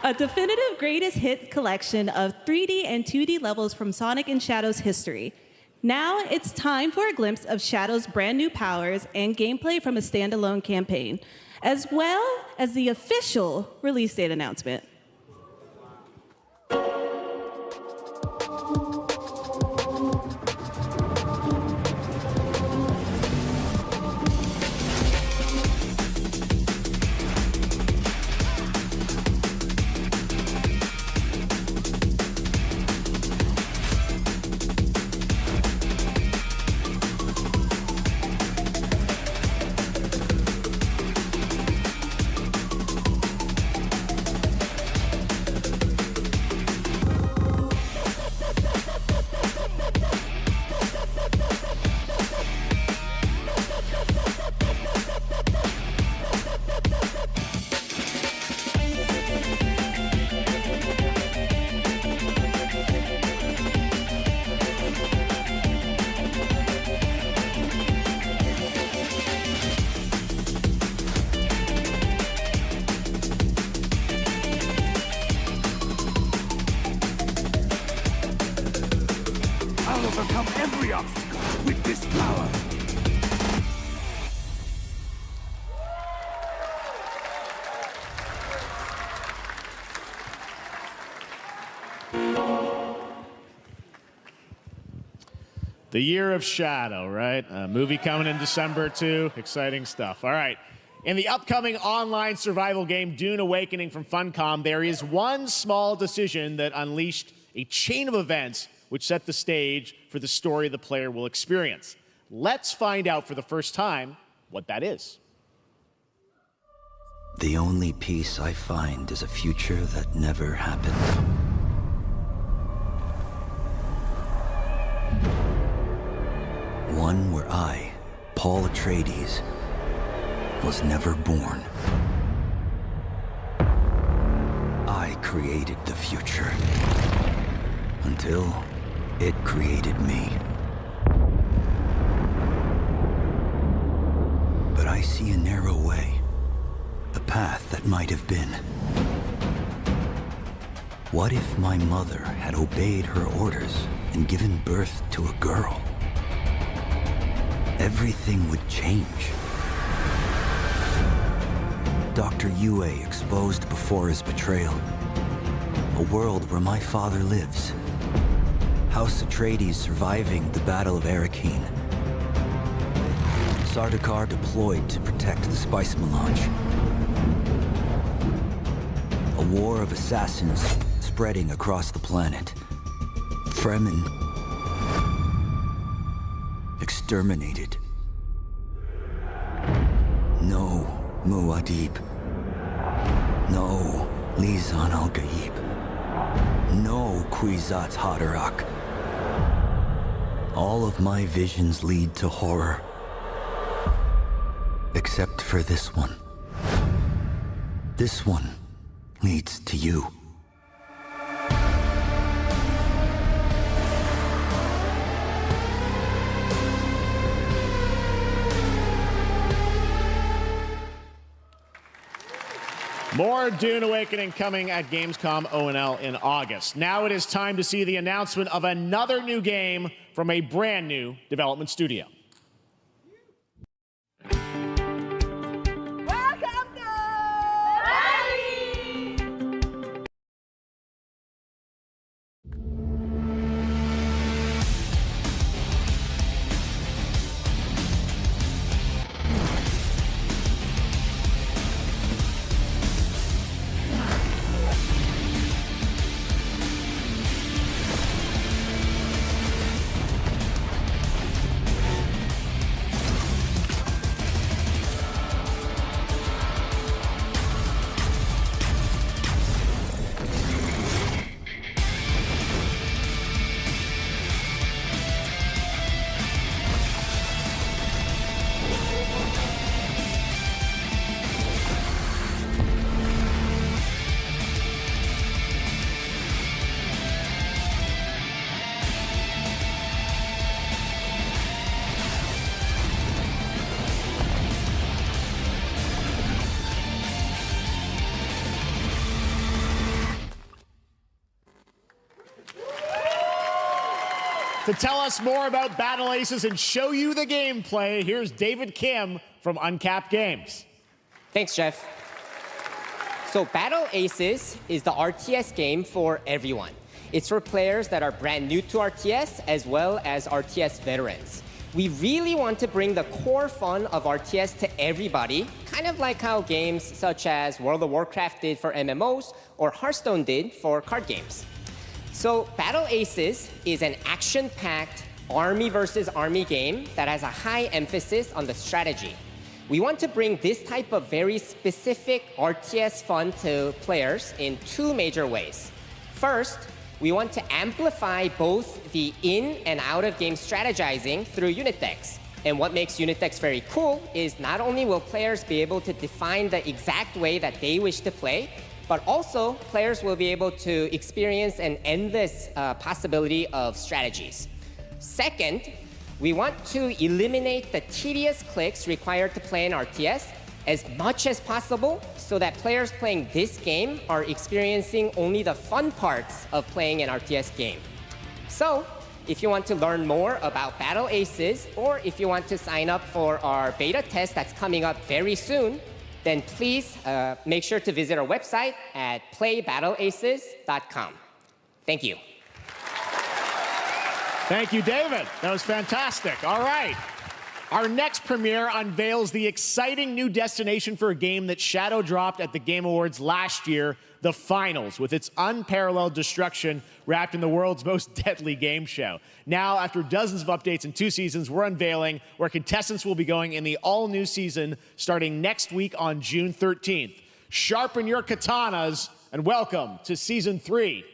A definitive greatest hit collection of 3D and 2D levels from Sonic and Shadow's history. Now it's time for a glimpse of Shadow's brand new powers and gameplay from a standalone campaign, as well as the official release date announcement. every obstacle with this power. The Year of Shadow, right? A movie coming in December, too. Exciting stuff. All right. In the upcoming online survival game, Dune Awakening from Funcom, there is one small decision that unleashed a chain of events which set the stage for the story the player will experience. Let's find out for the first time what that is. The only peace I find is a future that never happened. One where I, Paul Atreides, was never born. I created the future until it created me. But I see a narrow way, a path that might have been. What if my mother had obeyed her orders and given birth to a girl? Everything would change. Dr. Yue exposed before his betrayal. A world where my father lives. House Atreides surviving the Battle of Arrakeen. Sardaukar deployed to protect the spice melange. A war of assassins spreading across the planet. Fremen exterminated. No Muad'Dib. No Lisan al-Gaib. No Kwisatz Haderach. All of my visions lead to horror. Except for this one. This one leads to you. More Dune Awakening coming at Gamescom O&L in August. Now it is time to see the announcement of another new game from a brand new development studio. To tell us more about Battle Aces and show you the gameplay, here's David Kim from Uncapped Games. Thanks, Jeff. So Battle Aces is the RTS game for everyone. It's for players that are brand new to RTS as well as RTS veterans. We really want to bring the core fun of RTS to everybody, kind of like how games such as World of Warcraft did for MMOs or Hearthstone did for card games. So Battle Aces is an action-packed army versus army game that has a high emphasis on the strategy. We want to bring this type of very specific RTS fun to players in two major ways. First, we want to amplify both the in and out of game strategizing through unit decks. And what makes unit decks very cool is not only will players be able to define the exact way that they wish to play, but also players will be able to experience an endless possibility of strategies. Second, we want to eliminate the tedious clicks required to play an RTS as much as possible so that players playing this game are experiencing only the fun parts of playing an RTS game. So If you want to learn more about Battle Aces, or if you want to sign up for our beta test that's coming up very soon, then please make sure to visit our website at playbattleaces.com. Thank you. Thank you, David. That was fantastic. All right. Our next premiere unveils the exciting new destination for a game that shadow dropped at the Game Awards last year, the Finals, with its unparalleled destruction wrapped in the world's most deadly game show. Now, after dozens of updates in 2 seasons, we're unveiling where contestants will be going in the all-new season starting next week on June 13th. Sharpen your katanas and welcome to Season 3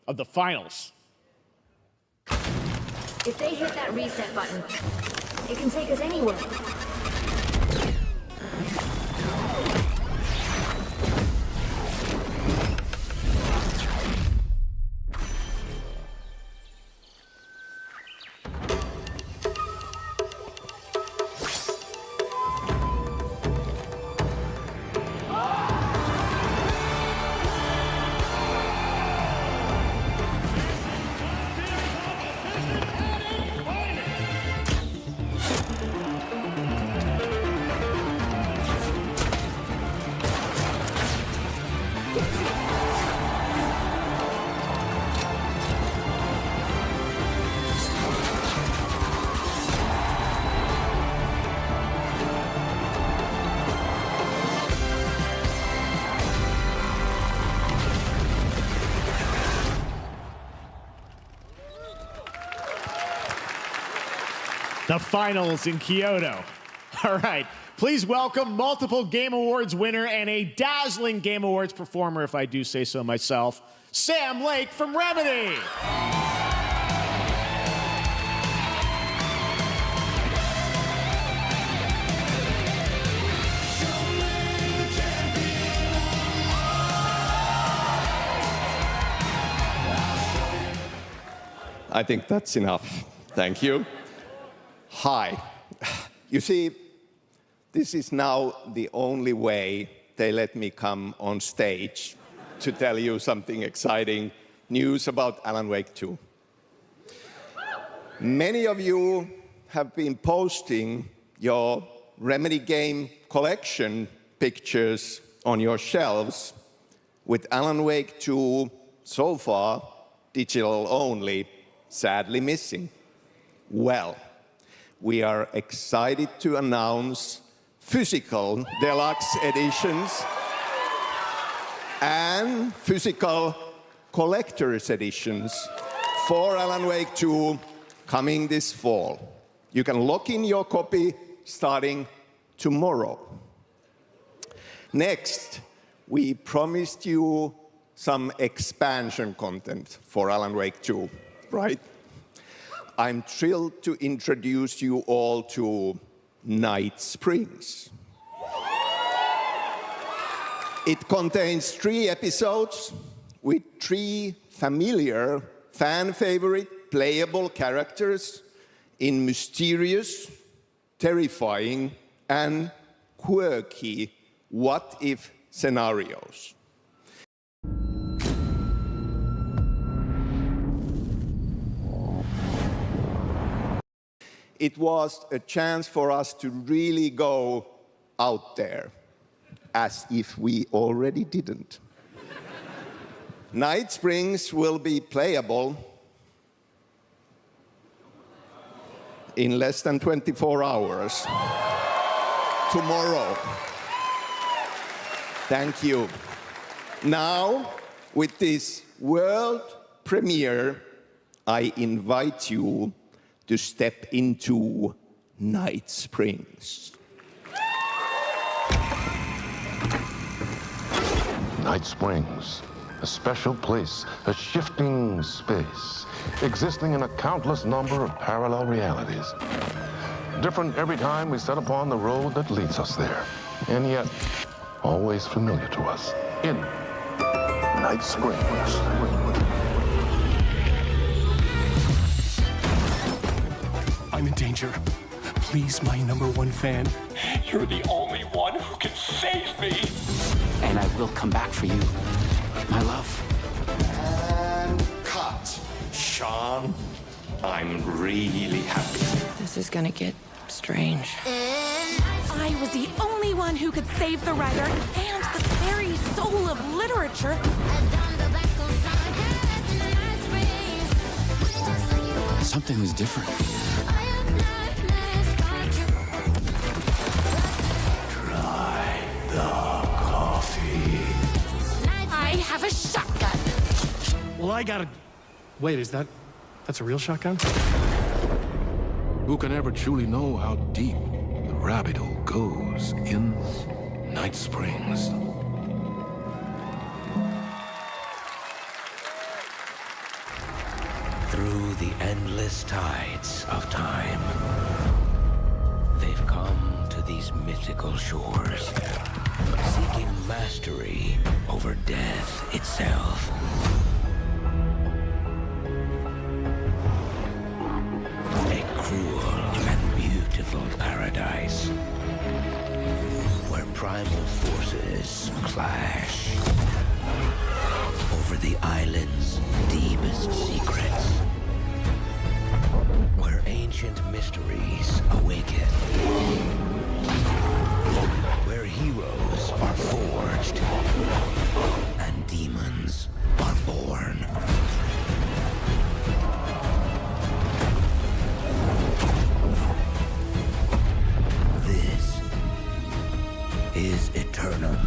of the Finals. If they hit that reset button, it can take us anywhere. The Finals in Kyoto. All right, please welcome multiple Game Awards winner and a dazzling Game Awards performer, if I do say so myself, Sam Lake from Remedy. I think that's enough. Thank you. Hi. You see, this is now the only way they let me come on stage to tell you something exciting news about Alan Wake 2. Many of you have been posting your Remedy game collection pictures on your shelves with Alan Wake 2 so far digital only, sadly missing. Well, we are excited to announce physical deluxe editions and physical collector's editions for Alan Wake 2 coming this fall. You can lock in your copy starting tomorrow. Next, we promised you some expansion content for Alan Wake 2, right? I'm thrilled to introduce you all to Night Springs. It contains 3 episodes with 3 familiar, fan-favorite, playable characters in mysterious, terrifying, and quirky what-if scenarios. It was a chance for us to really go out there, as if we already didn't. Night Springs will be playable in less than 24 hours tomorrow. Thank you. Now, with this world premiere, I invite you to step into Night Springs. Night Springs, a special place, a shifting space, existing in a countless number of parallel realities. Different every time we set upon the road that leads us there, and yet always familiar to us in Night Springs. I'm in danger. Please, my #1 fan, you're the only one who can save me. And I will come back for you, my love. And cut. Sean, I'm really happy. This is gonna get strange. I was the only one who could save the writer and the very soul of literature. Something is different. Try the coffee. I have a shotgun. Well, I gotta... Wait, that's a real shotgun? Who can ever truly know how deep the rabbit hole goes in Night Springs? Through the endless tides of time, they've come to these mythical shores, seeking mastery over death itself. A cruel and beautiful paradise, where primal forces clash over the island's deepest secrets, where ancient mysteries awaken, where heroes are forged and demons are born. This is Eternum.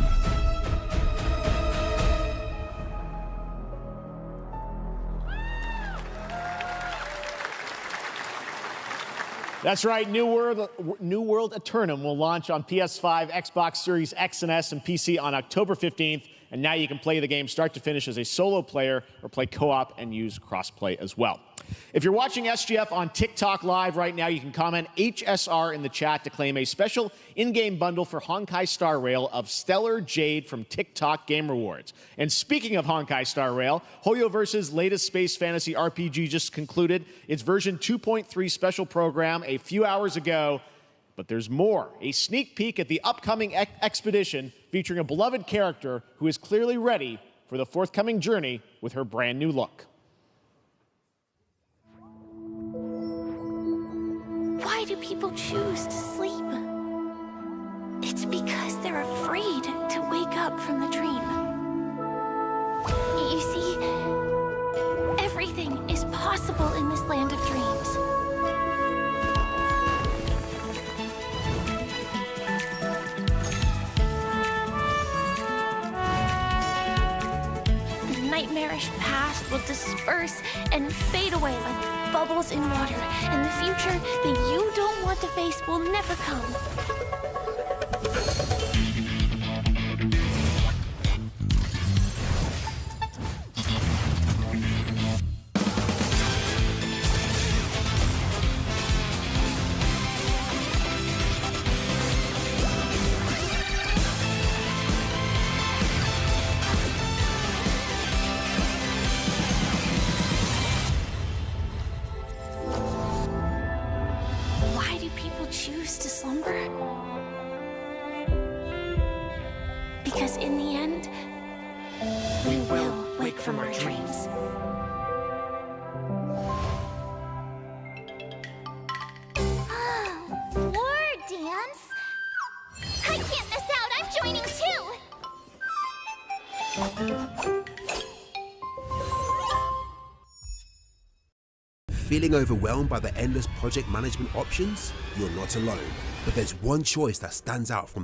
That's right, New World Eternum will launch on PS5, Xbox Series X and S, and PC on October 15th. And now you can play the game start to finish as a solo player or play co-op and use crossplay as well. If you're watching SGF on TikTok Live right now, you can comment HSR in the chat to claim a special in-game bundle for Honkai Star Rail of Stellar Jade from TikTok Game Rewards. And speaking of Honkai Star Rail, Hoyoverse's latest space fantasy RPG just concluded its version 2.3 special program a few hours ago. But there's more. A sneak peek at the upcoming expedition featuring a beloved character who is clearly ready for the forthcoming journey with her brand new look. Why do people choose to sleep? It's because they're afraid to wake up from the dream. You see, everything is possible in this land of dreams. The nightmarish past will disperse and fade away like bubbles in water, and the future that you don't want to face will never come. Why do people choose to slumber? Because in the end, we will wake from our dreams. War dance? I can't miss out. I'm joining too. Feeling overwhelmed by the endless project management options? You're not alone. But there's one choice that stands out from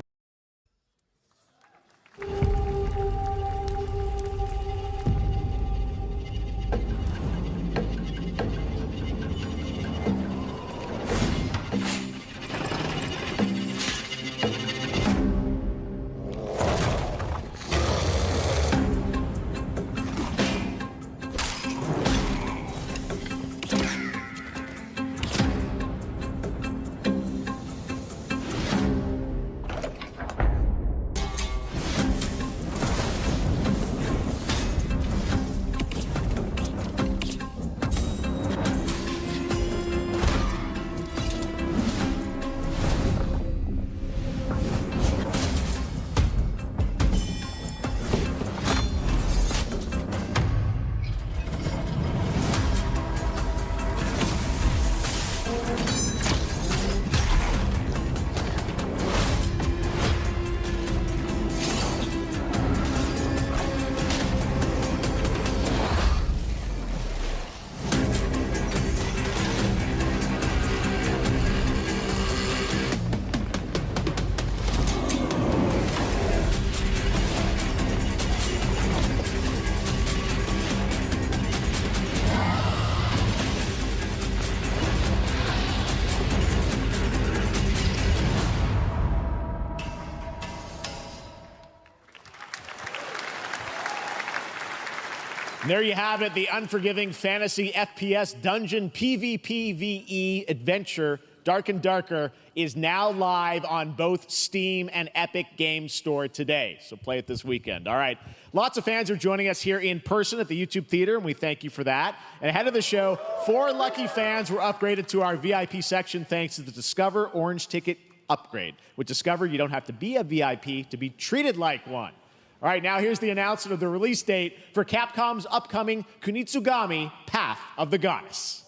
And there you have it, the unforgiving fantasy FPS dungeon PvPvE adventure, Dark and Darker, is now live on both Steam and Epic Games Store today. So play it this weekend. All right. Lots of fans are joining us here in person at the YouTube Theater, and we thank you for that. And ahead of the show, 4 lucky fans were upgraded to our VIP section thanks to the Discover Orange Ticket upgrade. With Discover, you don't have to be a VIP to be treated like one. All right, now here's the announcement of the release date for Capcom's upcoming Kunitsugami Path of the Goddess.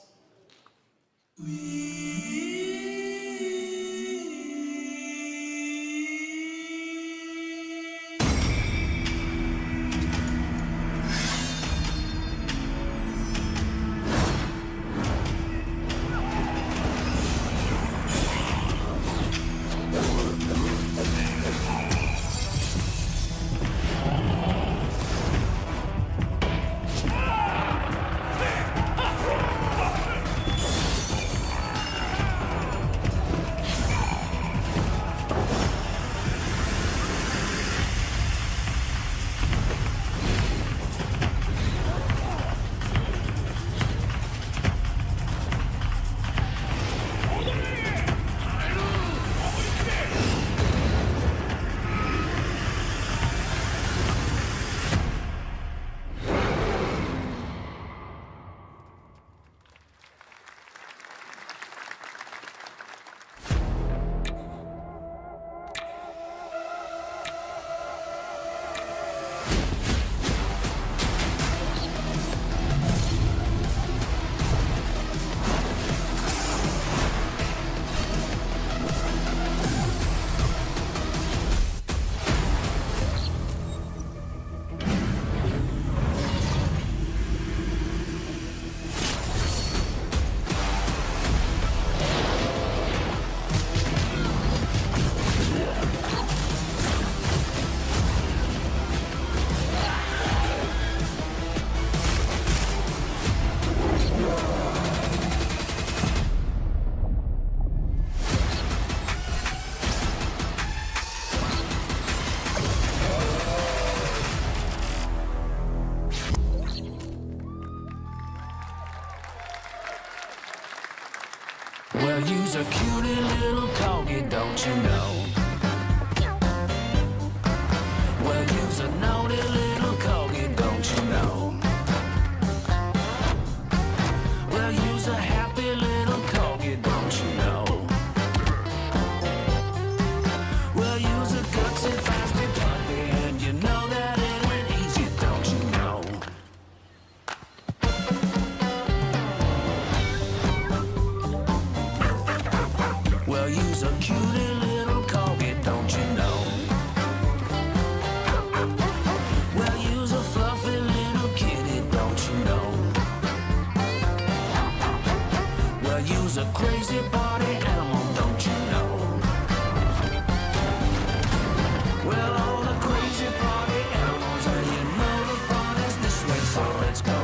Well, you's a cutie little corgi, don't you know? Well, you's a naughty little corgi, don't you know? Well, you's a happy little corgi, don't you know? Well, you's a gutsy, fasty puppy, and you know that it ain't easy, don't you know? Well, you's a cutie little corgi, don't you know? Well, you's a fluffy little kitty, don't you know? Well, you's a crazy party animal, don't you know? Well, all the crazy party animals, and you know the party's this way, so let's go.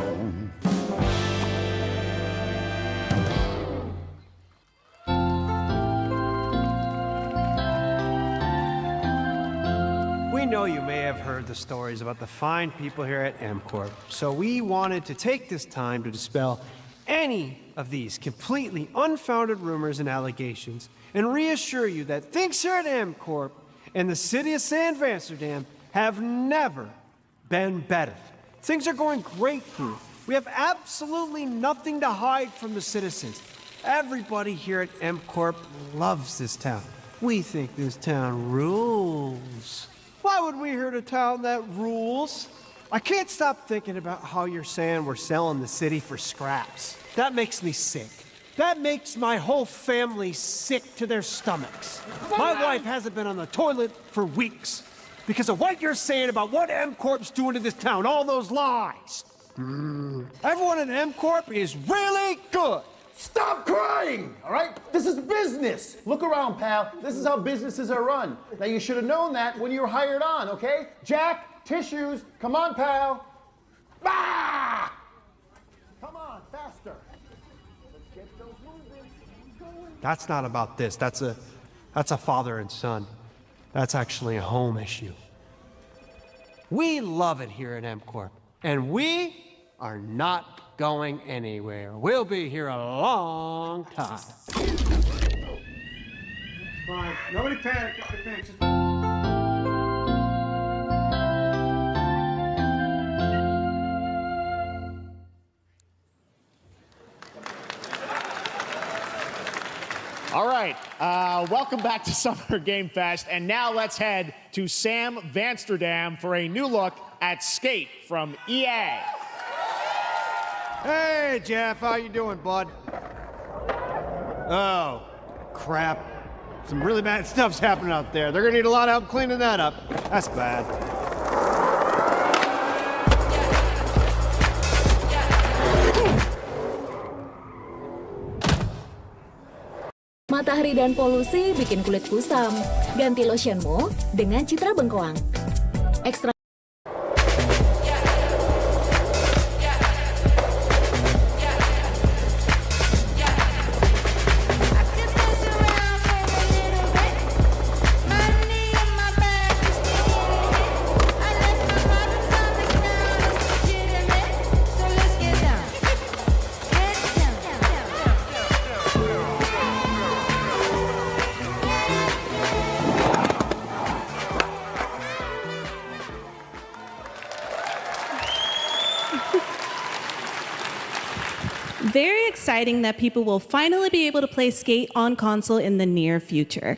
We know you may have heard the stories about the fine people here at MCorp, so we wanted to take this time to dispel any of these completely unfounded rumors and allegations and reassure you that things here at MCorp and the city of San Amsterdam have never been better. Things are going great here. We have absolutely nothing to hide from the citizens. Everybody here at MCorp loves this town. We think this town rules. Why would we hurt a town that rules? I can't stop thinking about how you're saying we're selling the city for scraps. That makes me sick. That makes my whole family sick to their stomachs. My wife hasn't been on the toilet for weeks because of what you're saying about what MCorp's doing to this town, all those lies. Everyone at MCorp is really good. Stop crying, all right? This is business. Look around, pal. This is how businesses are run. Now, you should have known that when you were hired on, okay? Jack, tissues. Come on, pal. Ah! Come on, faster. Let's get those moving. That's not about this. That's a father and son. That's actually a home issue. We love it here at MCorp, and we are not going anywhere. We'll be here a long time. Fine. Nobody panic. All right, welcome back to Summer Game Fest, and now let's head to Sam Vansterdam for a new look at Skate from EA. Hey, Jeff, how you doing, bud? Oh, crap. Some really bad stuff's happening out there. They're gonna need a lot of help cleaning that up. That's bad. Matahari dan polusi bikin kulit kusam. Ganti lotionmu dengan citra bengkoang. Ekstra Very exciting that people will finally be able to play Skate on console in the near future.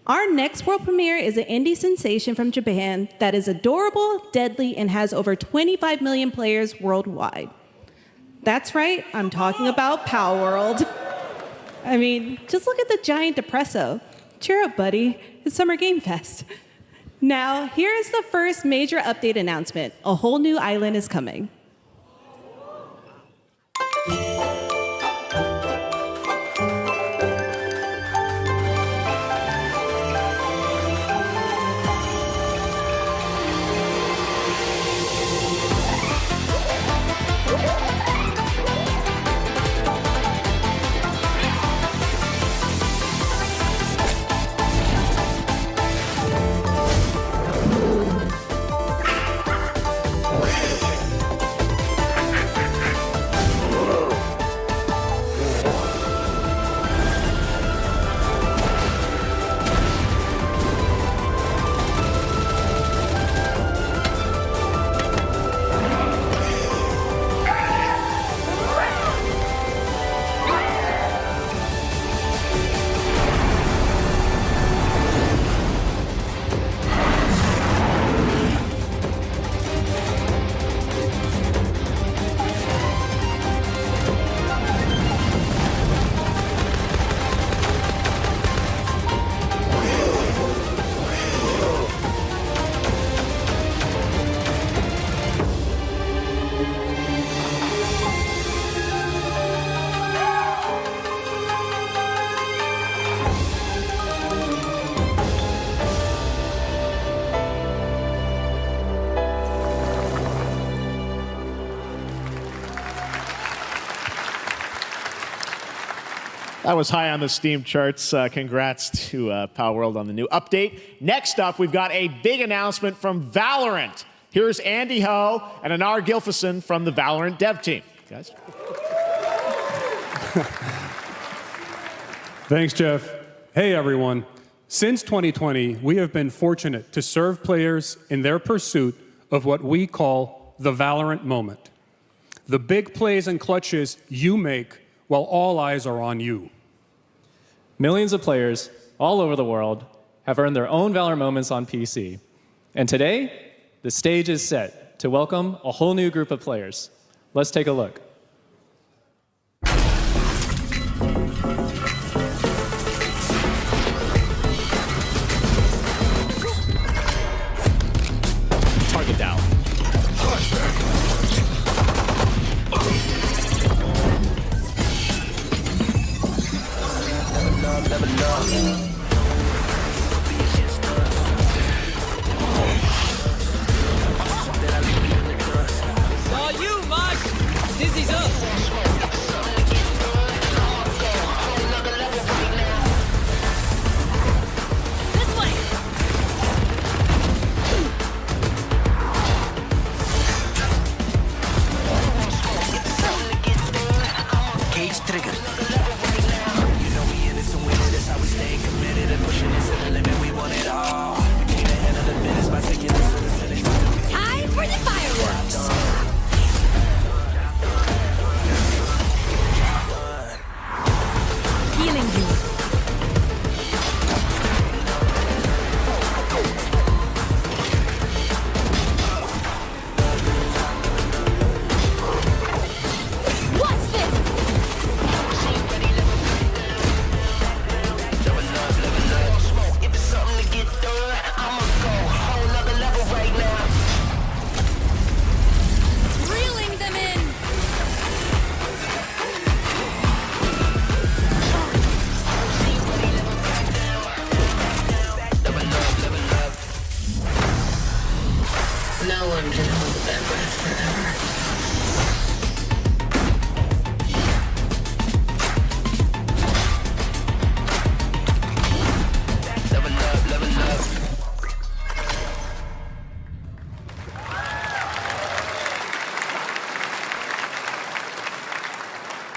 Our next world premiere is an indie sensation from Japan that is adorable, deadly, and has over 25 million players worldwide. That's right, I'm talking about Power World. I mean, just look at the giant depresso. Cheer up, buddy. It's Summer Game Fest. Now, here is the first major update announcement. A whole new island is coming. That was high on the Steam charts. Congrats to Power World on the new update. Next up, we've got a big announcement from Valorant. Here's Andy Ho and Anar Gilfison from the Valorant dev team. Guys. Thanks, Jeff. Hey, everyone. Since 2020, we have been fortunate to serve players in their pursuit of what we call the Valorant moment. The big plays and clutches you make while all eyes are on you. Millions of players all over the world have earned their own Valorant moments on PC. And today, the stage is set to welcome a whole new group of players. Let's take a look. Target down. All you, Mosh! Dizzy's up! This way!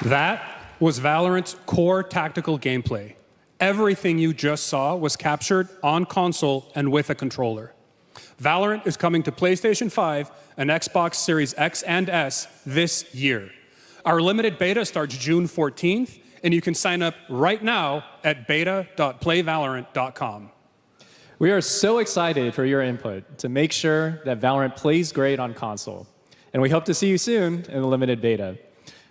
That was Valorant's core tactical gameplay. Everything you just saw was captured on console and with a controller. Valorant is coming to PlayStation 5 and Xbox Series X and S this year. Our limited beta starts June 14th, and you can sign up right now at beta.playvalorant.com. We are so excited for your input to make sure that Valorant plays great on console. And we hope to see you soon in the limited beta.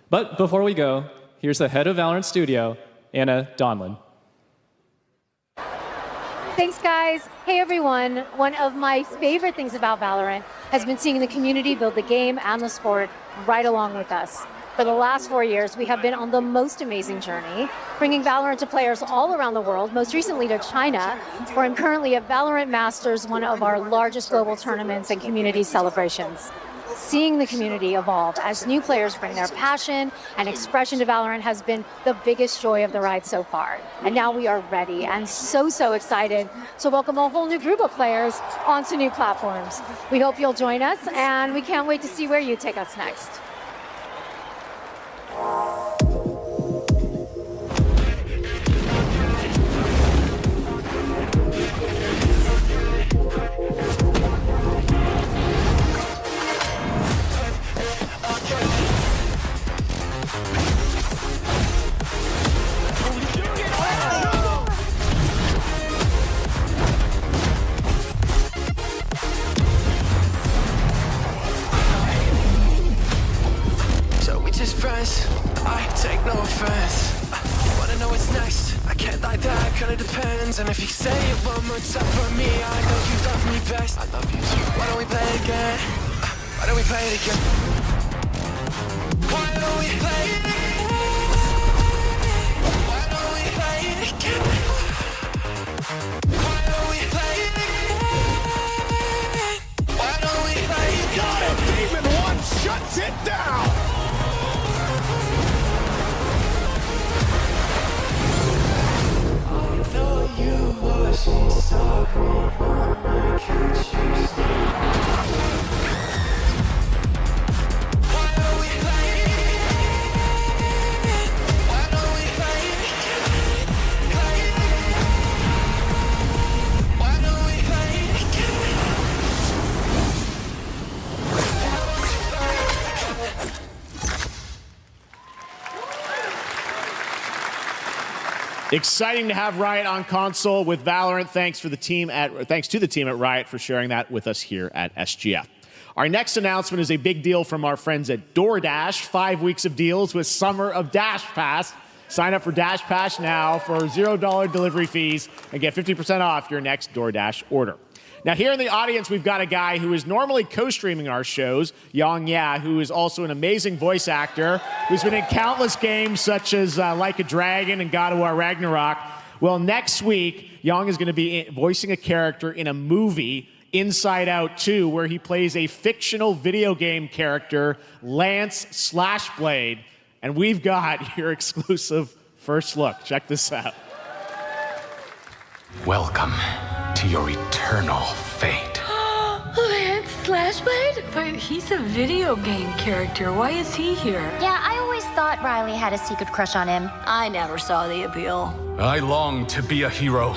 But before we go, here's the head of Valorant Studio, Anna Donlin. Thanks, guys. Hey, everyone. One of my favorite things about Valorant has been seeing the community build the game and the sport right along with us. For the last 4 years, we have been on the most amazing journey, bringing Valorant to players all around the world, most recently to China, where I'm currently at Valorant Masters, one of our largest global tournaments and community celebrations. Seeing the community evolve as new players bring their passion and expression to Valorant has been the biggest joy of the ride so far. And now we are ready and so excited to welcome a whole new group of players onto new platforms. We hope you'll join us, and we can't wait to see where you take us next. So we just friends, I take no offense. Wanna know what's next? I can't lie, that kinda depends. And if you say it one more time for me, I know you love me best. I love you too. Why don't we play it again? Why don't we play it again? Why don't we play it again? Why don't we play it again? Why don't we play it again? Why don't we play it again? Got it! Demon 1 shuts it down! You wash me sorry when I can't choose you. Why don't we play it? Why don't we play it again? Play it again. Why don't we play it Exciting to have Riot on console with Valorant. Thanks to the team at Riot for sharing that with us here at SGF. Our next announcement is a big deal from our friends at DoorDash. 5 weeks of deals with Summer of Dash Pass. Sign up for Dash Pass now for $0 delivery fees and get 50% off your next DoorDash order. Now, here in the audience, we've got a guy who is normally co-streaming our shows, Yang Ya, who is also an amazing voice actor, who's been in countless games such as Like a Dragon and God of War Ragnarok. Well, next week, Yang is going to be voicing a character in a movie, Inside Out 2, where he plays a fictional video game character, Lance Slashblade. And we've got your exclusive first look. Check this out. Welcome to your eternal fate. Lance Slashblade? But he's a video game character. Why is he here? Yeah, I always thought Riley had a secret crush on him. I never saw the appeal. I long to be a hero,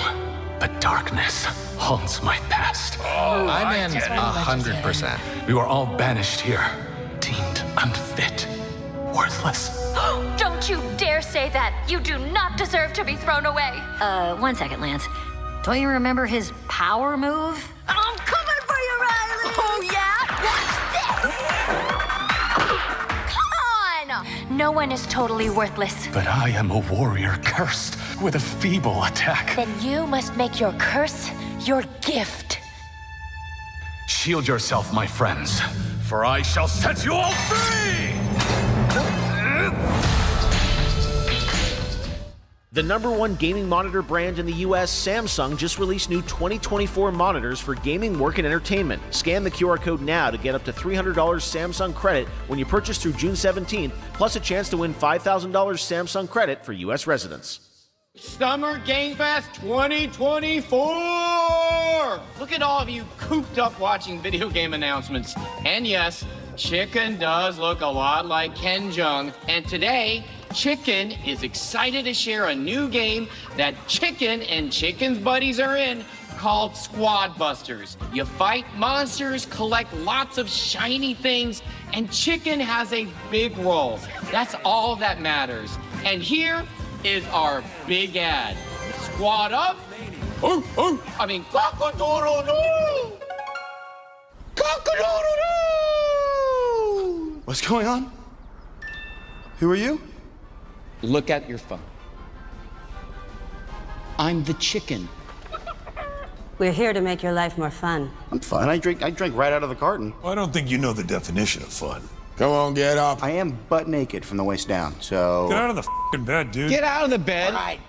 but darkness haunts my past. I'm in 100%. We were all banished here, deemed unfit, worthless. Don't you dare say that! You do not deserve to be thrown away! 1 second, Lance. Don't you remember his power move? I'm coming for you, Riley! Oh, yeah? What's this? Come on! No one is totally worthless. But I am a warrior cursed with a feeble attack. Then you must make your curse your gift. Shield yourself, my friends, for I shall set you all free! The #1 gaming monitor brand in the US, Samsung, just released new 2024 monitors for gaming, work, and entertainment. Scan the QR code now to get up to $300 Samsung credit when you purchase through June 17th, plus a chance to win $5,000 Samsung credit for US residents. Summer Game Fest 2024! Look at all of you cooped up watching video game announcements. And yes, Chicken does look a lot like Ken Jeong. And today, Chicken is excited to share a new game that Chicken and Chicken's buddies are in called Squad Busters. You fight monsters, collect lots of shiny things, and Chicken has a big role. That's all that matters. And here is our big ad. Squad up. Cock-a-doodle-doo! Cock-a-doodle-doo! What's going on? Who are you? Look at your phone. I'm the chicken. We're here to make your life more fun. I'm fine. I drink right out of the carton. I don't think you know the definition of fun. Come on, get up. I am butt naked from the waist down, so... Get out of the f***ing bed, dude. Get out of the bed. All right.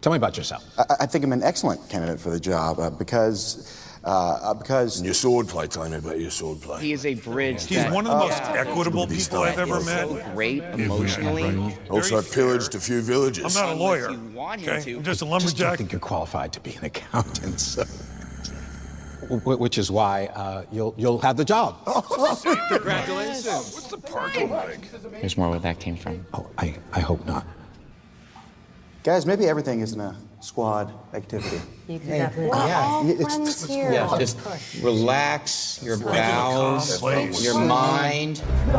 Tell me about yourself. I think I'm an excellent candidate for the job because... And your swordplay, tell me about your swordplay. He is a bridge. He's one of the most equitable people I've ever met. So great emotionally. Also pillaged a few villages. I'm not a lawyer, okay? I'm just a lumberjack. I don't think you're qualified to be an accountant, so... Which is why you'll have the job. Congratulations. What's the parking like? There's more where that came from. Oh, I hope not. Guys, maybe everything isn't a squad activity. You can definitely. Yeah, just relax your bowels, your mind. We're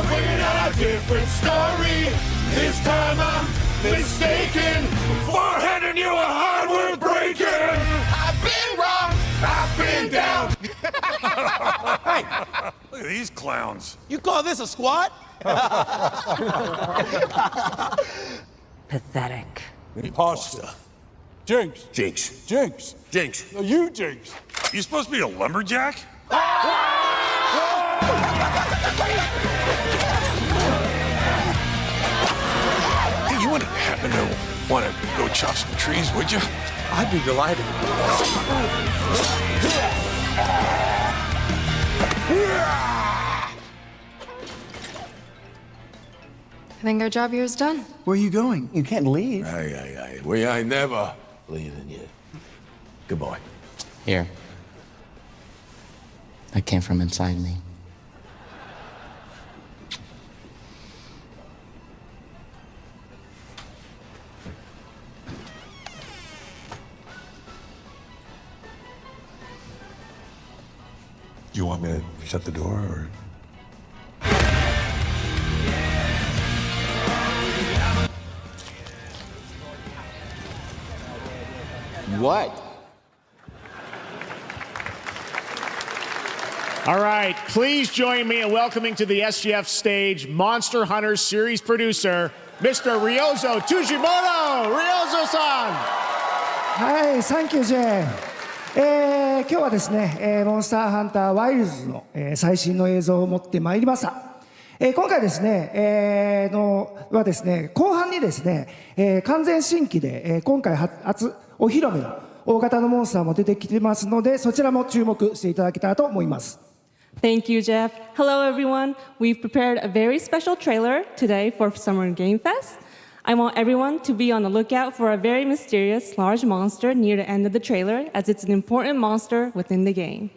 bringing out a different story. This time I'm mistaken for handing you a hard word breaking. I've been wrong. I've been down. Hey, look at these clowns. You call this a squad? Pathetic. Imposter. Jinx. Jinx. Jinx. Jinx. No, you Jinx. You supposed to be a lumberjack? Hey, you wouldn't happen to want to go chop some trees, would you? I'd be delighted. I think our job here is done. Where are you going? You can't leave. Aye. We ain't never leaving you. Goodbye. Here. That came from inside me. You want me to shut the door, or? What? All right, please join me in welcoming to the SGF stage Monster Hunter series producer, Mr. Ryozo Tujimoto. Ryozo-san! はい、サンキュージェーン。今日はですね、モンスターハンターワイルズの、最新の映像を持ってまいりました。今回ですね、はですね、後半にですね、完全新規で、今回初お披露目の大型のモンスターも出てきてますので、そちらも注目していただけたらと思います。Thank you, Jeff. Hello, everyone. We've prepared a very special trailer today for Summer Game Fest. I want everyone to be on the lookout for a very mysterious large monster near the end of the trailer, as it's an important monster within the game.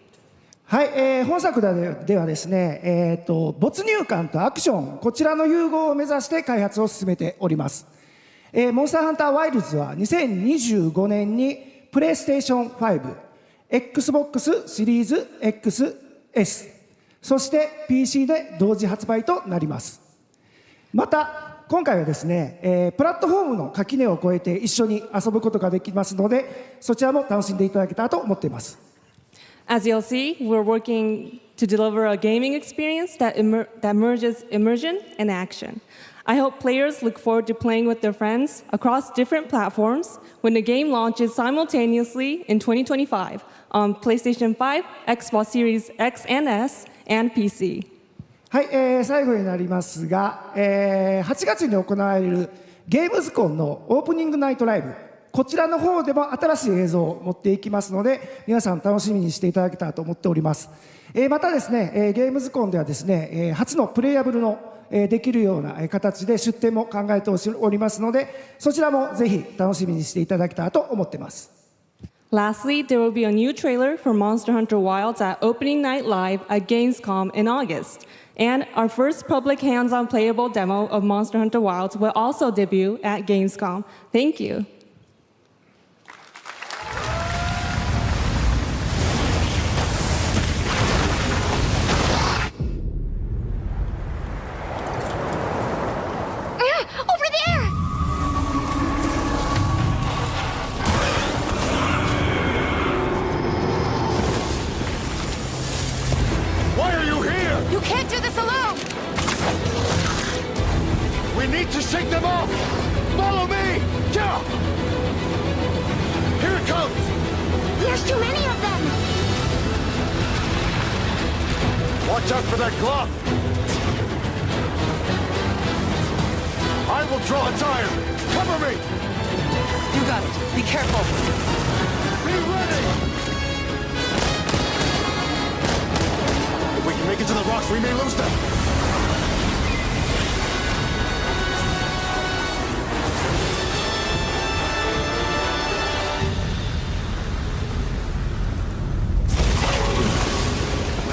はい、本作ではですね、没入感とアクション、こちらの融合を目指して開発を進めております。モンスターハンターワイルズは2025年にプレイステーション5、Xbox シリーズ XS、そして PC で同時発売となります。また今回はですね、プラットフォームの垣根を越えて一緒に遊ぶことができますので、そちらも楽しんでいただけたらと思っています。As you'll see, we're working to deliver a gaming experience that merges immersion and action. I hope players look forward to playing with their friends across different platforms when the game launches simultaneously in 2025 on PlayStation 5, Xbox Series X and S, and PC. はい、最後になりますが、8月に行われるゲームズコンのオープニングナイトライブ、こちらの方でも新しい映像を持っていきますので、皆さん楽しみにしていただけたらと思っております。またですね、ゲームズコンではですね、初のプレイヤブルのできるような形で出展も考えておりますので、そちらもぜひ楽しみにしていただけたらと思っています。Lastly, there will be a new trailer for Monster Hunter Wilds at opening night live at Gamescom in August. And our first public hands-on playable demo of Monster Hunter Wilds will also debut at Gamescom. Thank you. Over there! Why are you here? You can't do this alone! We need to shake them off! Follow me! Yeah! Here it comes! There's too many of them! Watch out for that glove! I will draw a tire! Cover me! You got it. Be careful. Be ready! If we can make it to the rocks, we may lose them!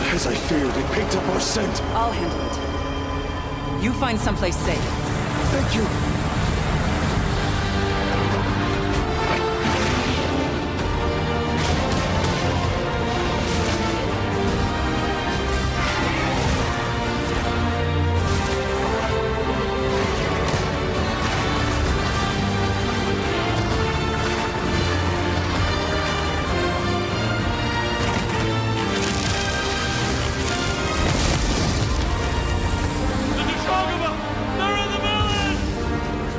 As I feared, it picked up our scent. I'll handle it. You find someplace safe. Thank you.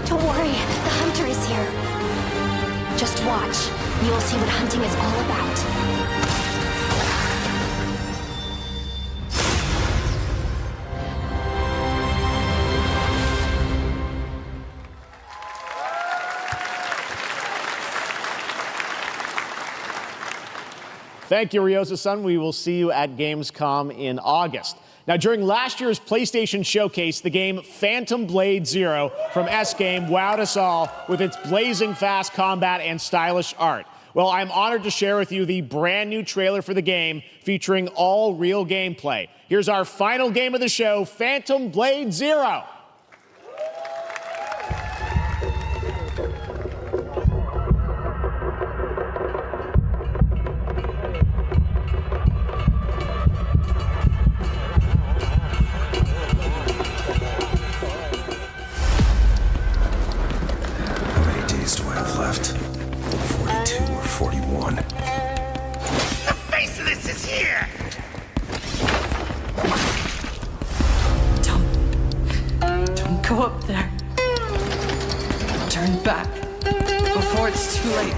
Don't worry, the hunter is here. Just watch. You'll see what hunting is all about. Thank you, Ryosa-san. We will see you at Gamescom in August. Now, during last year's PlayStation Showcase, the game Phantom Blade Zero from S-Game wowed us all with its blazing fast combat and stylish art. Well, I'm honored to share with you the brand new trailer for the game featuring all real gameplay. Here's our final game of the show, Phantom Blade Zero. Left. 42 or 41. The Faceless is here! Don't go up there. Turn back before it's too late.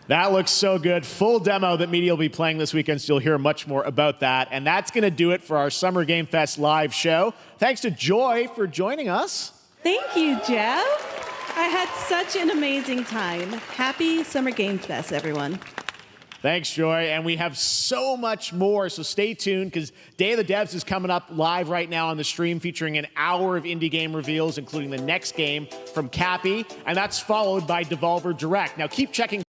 That looks so good. Full demo that media will be playing this weekend, so you'll hear much more about that. And that's going to do it for our Summer Game Fest live show. Thanks to Joy for joining us. Thank you, Jeff. I had such an amazing time. Happy Summer Game Fest, everyone. Thanks, Joy. And we have so much more, so stay tuned, because Day of the Devs is coming up live right now on the stream, featuring an hour of indie game reveals, including the next game from Cappy, and that's followed by Devolver Direct. Now, keep checking